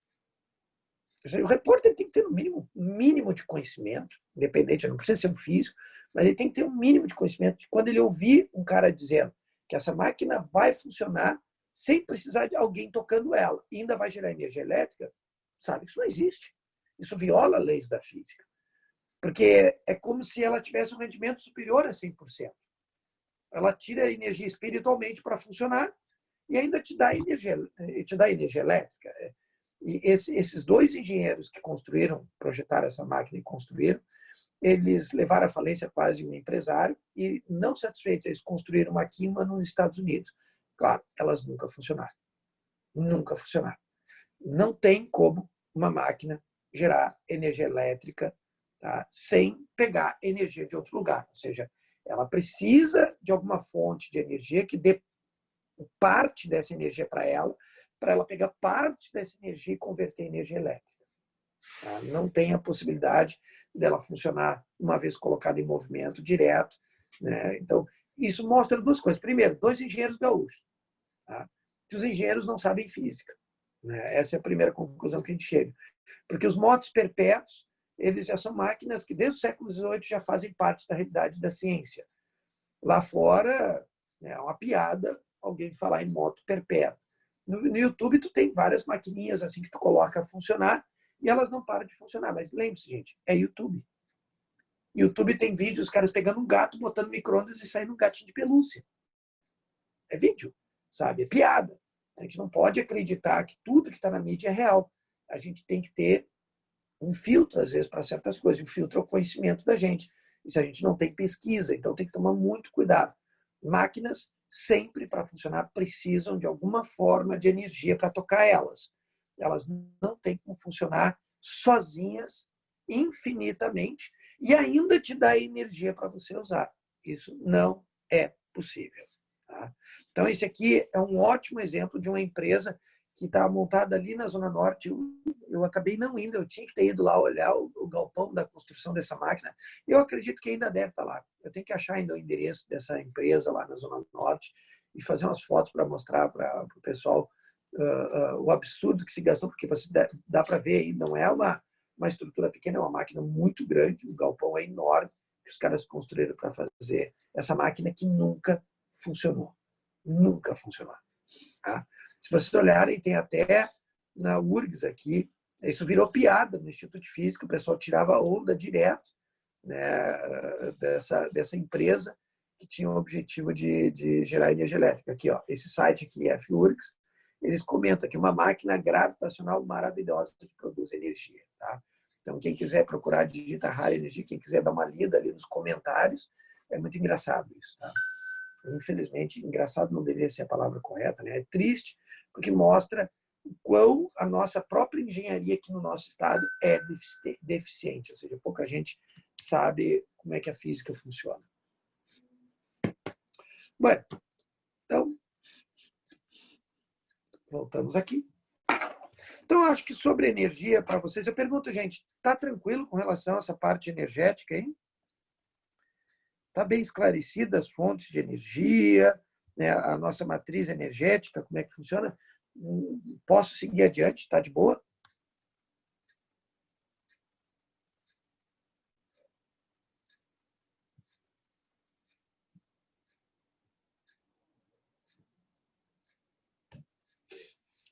A: O repórter tem que ter, no mínimo, um mínimo de conhecimento, independente, não precisa ser um físico, mas ele tem que ter um mínimo de conhecimento de quando ele ouvir um cara dizendo que essa máquina vai funcionar sem precisar de alguém tocando ela e ainda vai gerar energia elétrica, sabe que isso não existe. Isso viola leis da física. Porque é como se ela tivesse um rendimento superior a 100%. Ela tira a energia espiritualmente para funcionar e ainda te dá energia elétrica. E esses 2 engenheiros que construíram, projetaram essa máquina e construíram, eles levaram à falência quase um empresário e, não satisfeitos, eles construíram uma aqui, uma nos Estados Unidos. Claro, elas nunca funcionaram. Nunca funcionaram. Não tem como uma máquina gerar energia elétrica, tá, sem pegar energia de outro lugar. Ou seja, ela precisa de alguma fonte de energia que dê parte dessa energia para ela pegar parte dessa energia e converter em energia elétrica. Tá? Não tem a possibilidade dela funcionar uma vez colocada em movimento direto, né? Então, isso mostra 2 coisas. Primeiro, 2 engenheiros gaúchos, tá? Que os engenheiros não sabem física, né? Essa é a primeira conclusão que a gente chega. Porque os motos perpétuos, eles já são máquinas que desde o século XVIII já fazem parte da realidade da ciência. Lá fora, né, é uma piada alguém falar em moto perpétua. No YouTube, tu tem várias maquininhas assim que tu coloca a funcionar e elas não param de funcionar. Mas lembre-se, gente, é YouTube. YouTube tem vídeos, os caras pegando um gato, botando micro-ondas e saindo um gatinho de pelúcia. É vídeo, sabe? É piada. A gente não pode acreditar que tudo que está na mídia é real. A gente tem que ter um filtro, às vezes, para certas coisas. O filtro é o conhecimento da gente. E se a gente não tem pesquisa, então tem que tomar muito cuidado. Máquinas, sempre para funcionar, precisam de alguma forma de energia para tocar elas. Elas não têm como funcionar sozinhas infinitamente e ainda te dar energia para você usar. Isso não é possível. Tá? Então, esse aqui é um ótimo exemplo de uma empresa que está montada ali na Zona Norte. Eu acabei não indo, eu tinha que ter ido lá olhar o galpão da construção dessa máquina. Eu acredito que ainda deve estar lá. Eu tenho que achar ainda o endereço dessa empresa lá na Zona Norte e fazer umas fotos para mostrar para o pessoal o absurdo que se gastou, porque você dá para ver aí, não é uma estrutura pequena, é uma máquina muito grande, o galpão é enorme, que os caras construíram para fazer essa máquina que nunca funcionou. Nunca funcionou. Tá? Se vocês olharem, tem até na URGS aqui, isso virou piada no Instituto de Física, o pessoal tirava onda direto, né, dessa empresa que tinha o objetivo de gerar energia elétrica. Aqui, ó, esse site aqui, FURGS, eles comentam que uma máquina gravitacional maravilhosa que produz energia. Tá? Então, quem quiser procurar, digita Rara Energia, quem quiser dar uma lida ali nos comentários, é muito engraçado isso. Tá? Infelizmente, engraçado não deveria ser a palavra correta, né? É triste, porque mostra o quão a nossa própria engenharia aqui no nosso estado é deficiente, ou seja, pouca gente sabe como é que a física funciona. Bueno, então, voltamos aqui. Então, acho que sobre energia, para vocês, eu pergunto, gente, está tranquilo com relação a essa parte energética aí? Está bem esclarecida as fontes de energia, né, a nossa matriz energética, como é que funciona? Posso seguir adiante? Está de boa?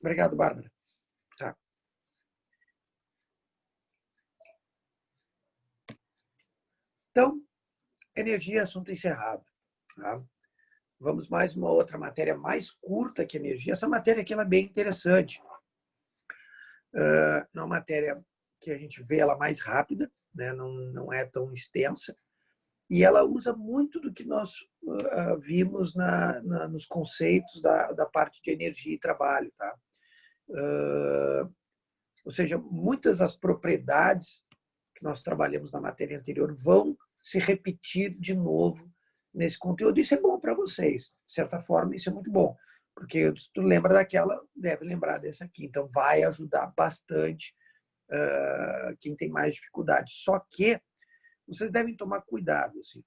A: Obrigado, Bárbara. Tá. Então, energia, assunto encerrado. Tá? Vamos mais uma outra matéria mais curta que energia. Essa matéria aqui ela é bem interessante. É uma matéria que a gente vê ela mais rápida, né? Não é tão extensa. E ela usa muito do que nós vimos nos conceitos da parte de energia e trabalho. Tá? Ou seja, muitas das propriedades que nós trabalhamos na matéria anterior vão se repetir de novo nesse conteúdo. Isso é bom para vocês. De certa forma, isso é muito bom. Porque se tu lembra daquela, deve lembrar dessa aqui. Então, vai ajudar bastante quem tem mais dificuldade. Só que vocês devem tomar cuidado. Assim.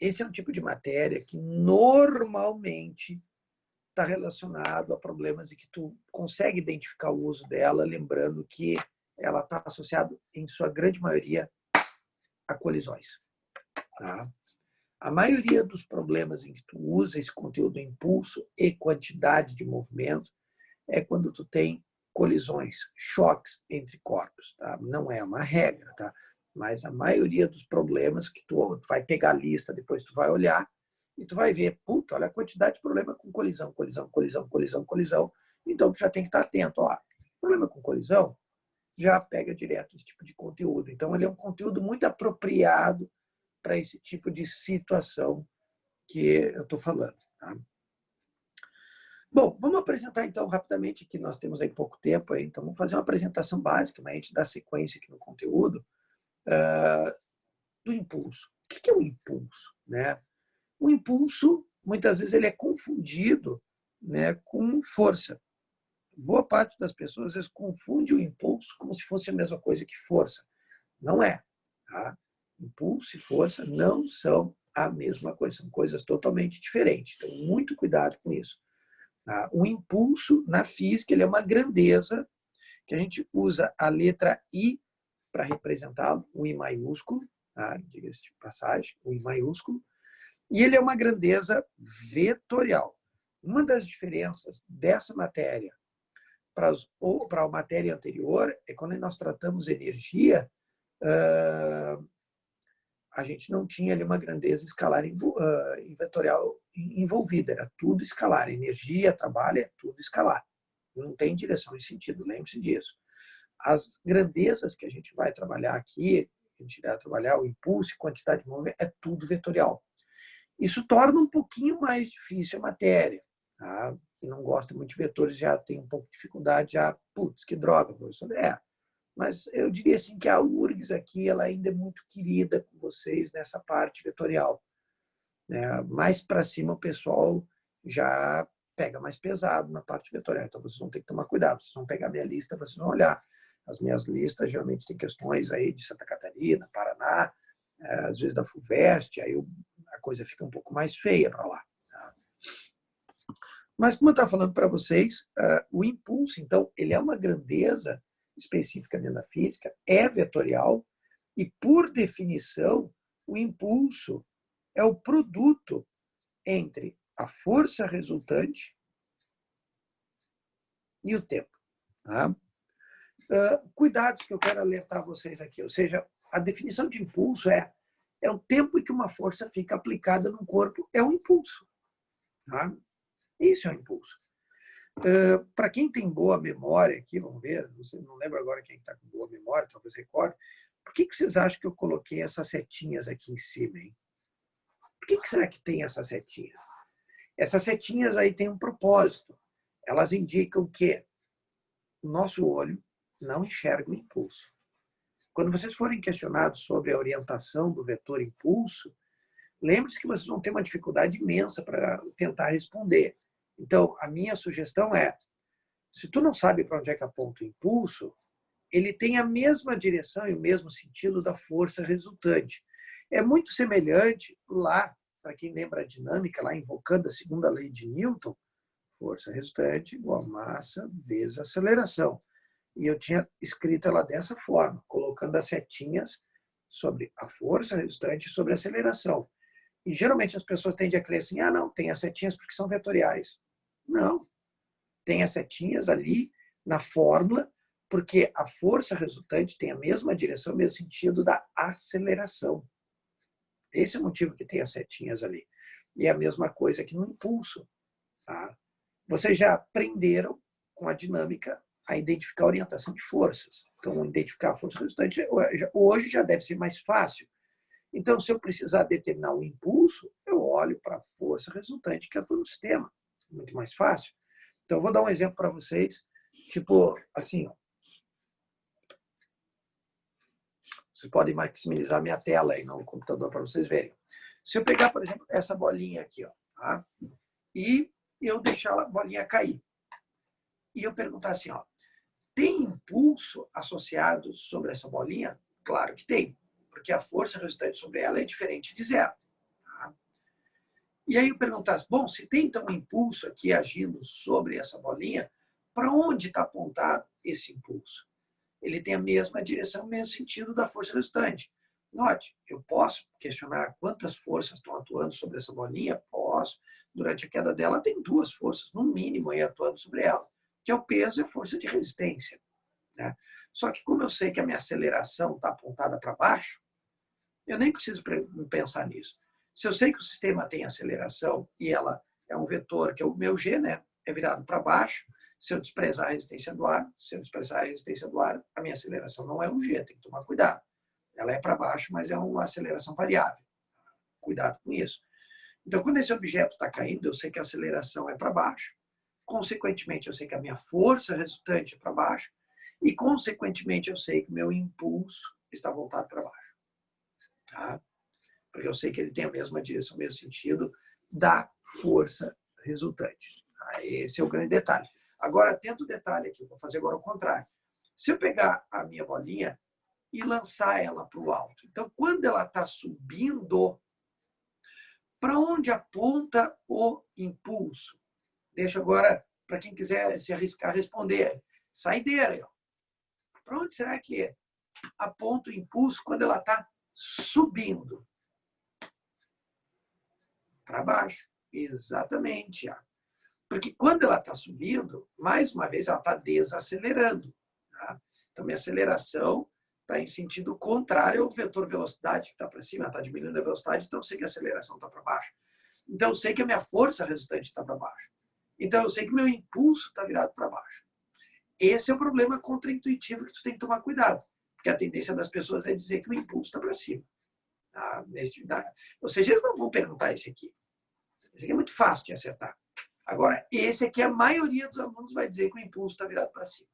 A: Esse é um tipo de matéria que normalmente está relacionado a problemas e que tu consegue identificar o uso dela, lembrando que ela está associada, em sua grande maioria, a colisões. Tá? A maioria dos problemas em que tu usa esse conteúdo impulso e quantidade de movimento é quando tu tem colisões, choques entre corpos. Tá? Não é uma regra, tá? Mas a maioria dos problemas que tu vai pegar a lista, depois tu vai olhar e tu vai ver, puta, olha a quantidade de problema com colisão, colisão, colisão, colisão, colisão. Então tu já tem que estar atento. Ó, problema com colisão, já pega direto esse tipo de conteúdo. Então ele é um conteúdo muito apropriado para esse tipo de situação que eu estou falando. Tá? Bom, vamos apresentar então rapidamente, que nós temos aí pouco tempo, aí, então vamos fazer uma apresentação básica, mas a gente dá sequência aqui no conteúdo do impulso. O que é o impulso? Né? O impulso, muitas vezes, ele é confundido, né, com força. Boa parte das pessoas, às vezes, confunde o impulso como se fosse a mesma coisa que força. Não é. Tá? Impulso e força não são a mesma coisa, são coisas totalmente diferentes. Então, muito cuidado com isso. Tá? O impulso, na física, ele é uma grandeza que a gente usa a letra I para representá-lo, o I maiúsculo, tá? Diga-se de passagem, o I maiúsculo, e ele é uma grandeza vetorial. Uma das diferenças dessa matéria para a matéria anterior é quando nós tratamos energia, a gente não tinha ali uma grandeza escalar vetorial envolvida, era tudo escalar. Energia, trabalho, é tudo escalar. Não tem direção e sentido, lembre-se disso. As grandezas que a gente vai trabalhar aqui, a gente vai trabalhar o impulso e quantidade de movimento, é tudo vetorial. Isso torna um pouquinho mais difícil a matéria. Tá? Quem não gosta muito de vetores já tem um pouco de dificuldade, já, putz, que droga, professor. Mas eu diria assim que a URGS aqui ela ainda é muito querida com vocês nessa parte vetorial. Né? Mais para cima o pessoal já pega mais pesado na parte vetorial. Então vocês vão ter que tomar cuidado. Vocês vão pegar minha lista, vocês vão olhar. As minhas listas geralmente tem questões aí de Santa Catarina, Paraná, às vezes da FUVEST, aí a coisa fica um pouco mais feia para lá. Tá? Mas como eu estava falando para vocês, o impulso, então, ele é uma grandeza específica dentro da física, é vetorial, e, por definição, o impulso é o produto entre a força resultante e o tempo. Tá? Cuidados que eu quero alertar vocês aqui, ou seja, a definição de impulso é o tempo em que uma força fica aplicada no corpo, é um impulso. Tá? Isso é um impulso. Para quem tem boa memória aqui, vamos ver, não lembro agora quem está com boa memória, talvez recorde, por que vocês acham que eu coloquei essas setinhas aqui em cima? Hein? Por que será que tem essas setinhas? Essas setinhas aí têm um propósito. Elas indicam que o nosso olho não enxerga o impulso. Quando vocês forem questionados sobre a orientação do vetor impulso, lembre-se que vocês vão ter uma dificuldade imensa para tentar responder. Então, a minha sugestão é, se tu não sabe para onde é que aponta o impulso, ele tem a mesma direção e o mesmo sentido da força resultante. É muito semelhante lá, para quem lembra a dinâmica, lá invocando a segunda lei de Newton, força resultante igual a massa vezes aceleração. E eu tinha escrito ela dessa forma, colocando as setinhas sobre a força resultante e sobre a aceleração. E geralmente as pessoas tendem a crer assim, não, tem as setinhas porque são vetoriais. Não. Tem as setinhas ali na fórmula, porque a força resultante tem a mesma direção, o mesmo sentido da aceleração. Esse é o motivo que tem as setinhas ali. E é a mesma coisa que no impulso. Tá? Vocês já aprenderam com a dinâmica a identificar a orientação de forças. Então, identificar a força resultante hoje já deve ser mais fácil. Então, se eu precisar determinar um impulso, eu olho para a força resultante que atua no sistema. Muito mais fácil. Então, eu vou dar um exemplo para vocês. Tipo, assim, ó. Vocês podem maximizar minha tela aí no computador para vocês verem. Se eu pegar, por exemplo, essa bolinha aqui, ó, tá? E eu deixar a bolinha cair. E eu perguntar assim, ó, tem impulso associado sobre essa bolinha? Claro que tem, porque a força resultante sobre ela é diferente de zero. Tá? E aí eu perguntasse, bom, se tem então um impulso aqui agindo sobre essa bolinha, para onde está apontado esse impulso? Ele tem a mesma direção, o mesmo sentido da força resultante. Note, eu posso questionar quantas forças estão atuando sobre essa bolinha? Posso. Durante a queda dela, tem duas forças, no mínimo, aí, atuando sobre ela, que é o peso e a força de resistência. Né? Só que como eu sei que a minha aceleração está apontada para baixo, eu nem preciso pensar nisso. Se eu sei que o sistema tem aceleração e ela é um vetor, que é o meu G, né? É virado para baixo, se eu desprezar a resistência do ar, se eu desprezar a resistência do ar, a minha aceleração não é um G, tem que tomar cuidado. Ela é para baixo, mas é uma aceleração variável. Cuidado com isso. Então, quando esse objeto está caindo, eu sei que a aceleração é para baixo. Consequentemente, eu sei que a minha força resultante é para baixo. E, consequentemente, eu sei que o meu impulso está voltado para baixo. Tá? Porque eu sei que ele tem a mesma direção, o mesmo sentido da força resultante. Tá? Esse é o grande detalhe. Agora, atenta o detalhe aqui, vou fazer agora o contrário. Se eu pegar a minha bolinha e lançar ela para o alto, então, quando ela está subindo, para onde aponta o impulso? Deixa agora, para quem quiser se arriscar a responder, saideira. Para onde será que aponta o impulso quando ela está subindo? Para baixo. Exatamente. Porque quando ela está subindo, mais uma vez, ela está desacelerando. Tá? Então, minha aceleração está em sentido contrário ao vetor velocidade que está para cima, ela está diminuindo a velocidade, então eu sei que a aceleração está para baixo. Então, eu sei que a minha força resultante está para baixo. Então, eu sei que o meu impulso está virado para baixo. Esse é o problema contraintuitivo que tu tem que tomar cuidado. Porque a tendência das pessoas é dizer que o impulso está para cima. Tá? Ou seja, eles não vão perguntar esse aqui. Esse aqui é muito fácil de acertar. Agora, esse aqui, a maioria dos alunos vai dizer que o impulso está virado para cima.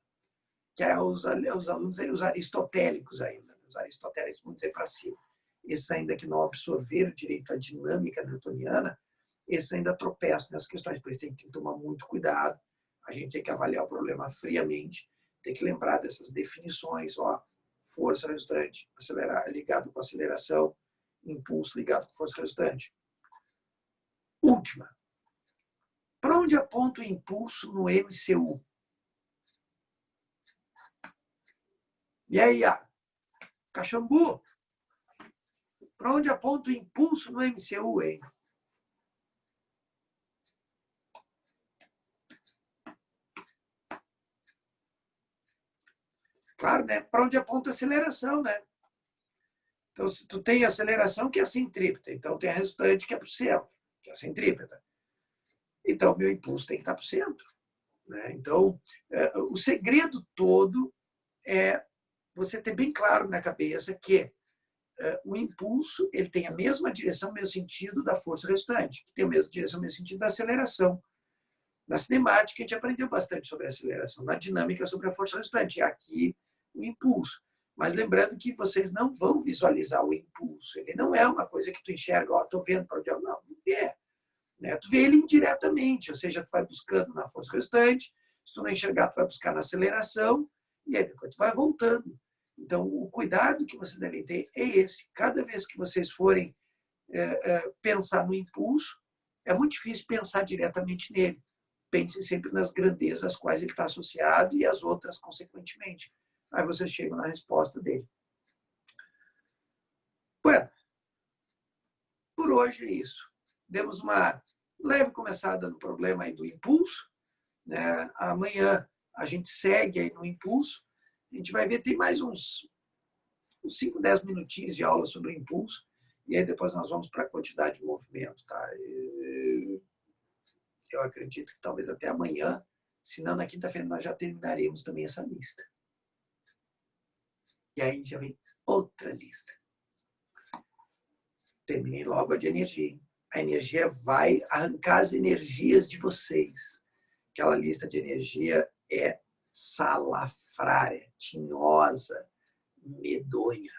A: Que é os alunos, os aristotélicos ainda. Os aristotélicos vão dizer para cima. Esses ainda que não absorveram direito a dinâmica newtoniana, esses ainda tropeçam nessas questões. Por isso tem que tomar muito cuidado. A gente tem que avaliar o problema friamente. Tem que lembrar dessas definições. Ó, força resultante, acelerar, ligado com aceleração. Impulso ligado com força resultante. Última. Para onde aponta o impulso no MCU? E aí, Caxambu? Para onde aponta o impulso no MCU, hein? Claro, né? Para onde aponta a aceleração, né? Então, se tu tem aceleração, que é a centrípeta. Então, tem a resultante, que é para o centro, que é a centrípeta. Então, meu impulso tem que estar para o centro. Né? Então, o segredo todo é você ter bem claro na cabeça que o impulso ele tem a mesma direção, o mesmo sentido da força resultante, que tem a mesma direção, o mesmo sentido da aceleração. Na cinemática, a gente aprendeu bastante sobre a aceleração, na dinâmica, sobre a força resultante. Aqui, o impulso. Mas lembrando que vocês não vão visualizar o impulso. Ele não é uma coisa que tu enxerga, ó, estou vendo para onde eu... Não é. Né? Tu vê ele indiretamente, ou seja, tu vai buscando na força resultante, se tu não enxergar, tu vai buscar na aceleração, e aí depois tu vai voltando. Então, o cuidado que vocês devem ter é esse. Cada vez que vocês forem pensar no impulso, é muito difícil pensar diretamente nele. Pense sempre nas grandezas às quais ele está associado e as outras, consequentemente. Aí vocês chegam na resposta dele. Bueno, por hoje é isso. Demos uma leve começada no problema aí do impulso. né? Amanhã a gente segue aí no impulso. A gente vai ver, tem mais uns 5, 10 minutinhos de aula sobre impulso. E aí depois nós vamos para a quantidade de movimento. Tá? Eu acredito que talvez até amanhã, se não na quinta-feira, nós já terminaremos também essa lista. E aí já vem outra lista. Terminei logo a de energia. A energia vai arrancar as energias de vocês. Aquela lista de energia é salafrária, tinhosa, medonha.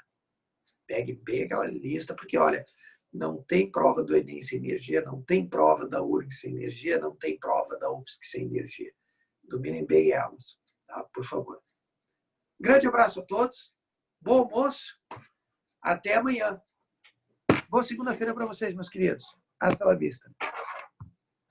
A: Pegue bem aquela lista, porque, olha, não tem prova do Enem sem energia, não tem prova da URG sem energia, não tem prova da UFSC sem energia. Dominem bem elas, tá? Por favor. Grande abraço a todos. Bom almoço. Até amanhã. Boa segunda-feira para vocês, meus queridos. Hasta la vista.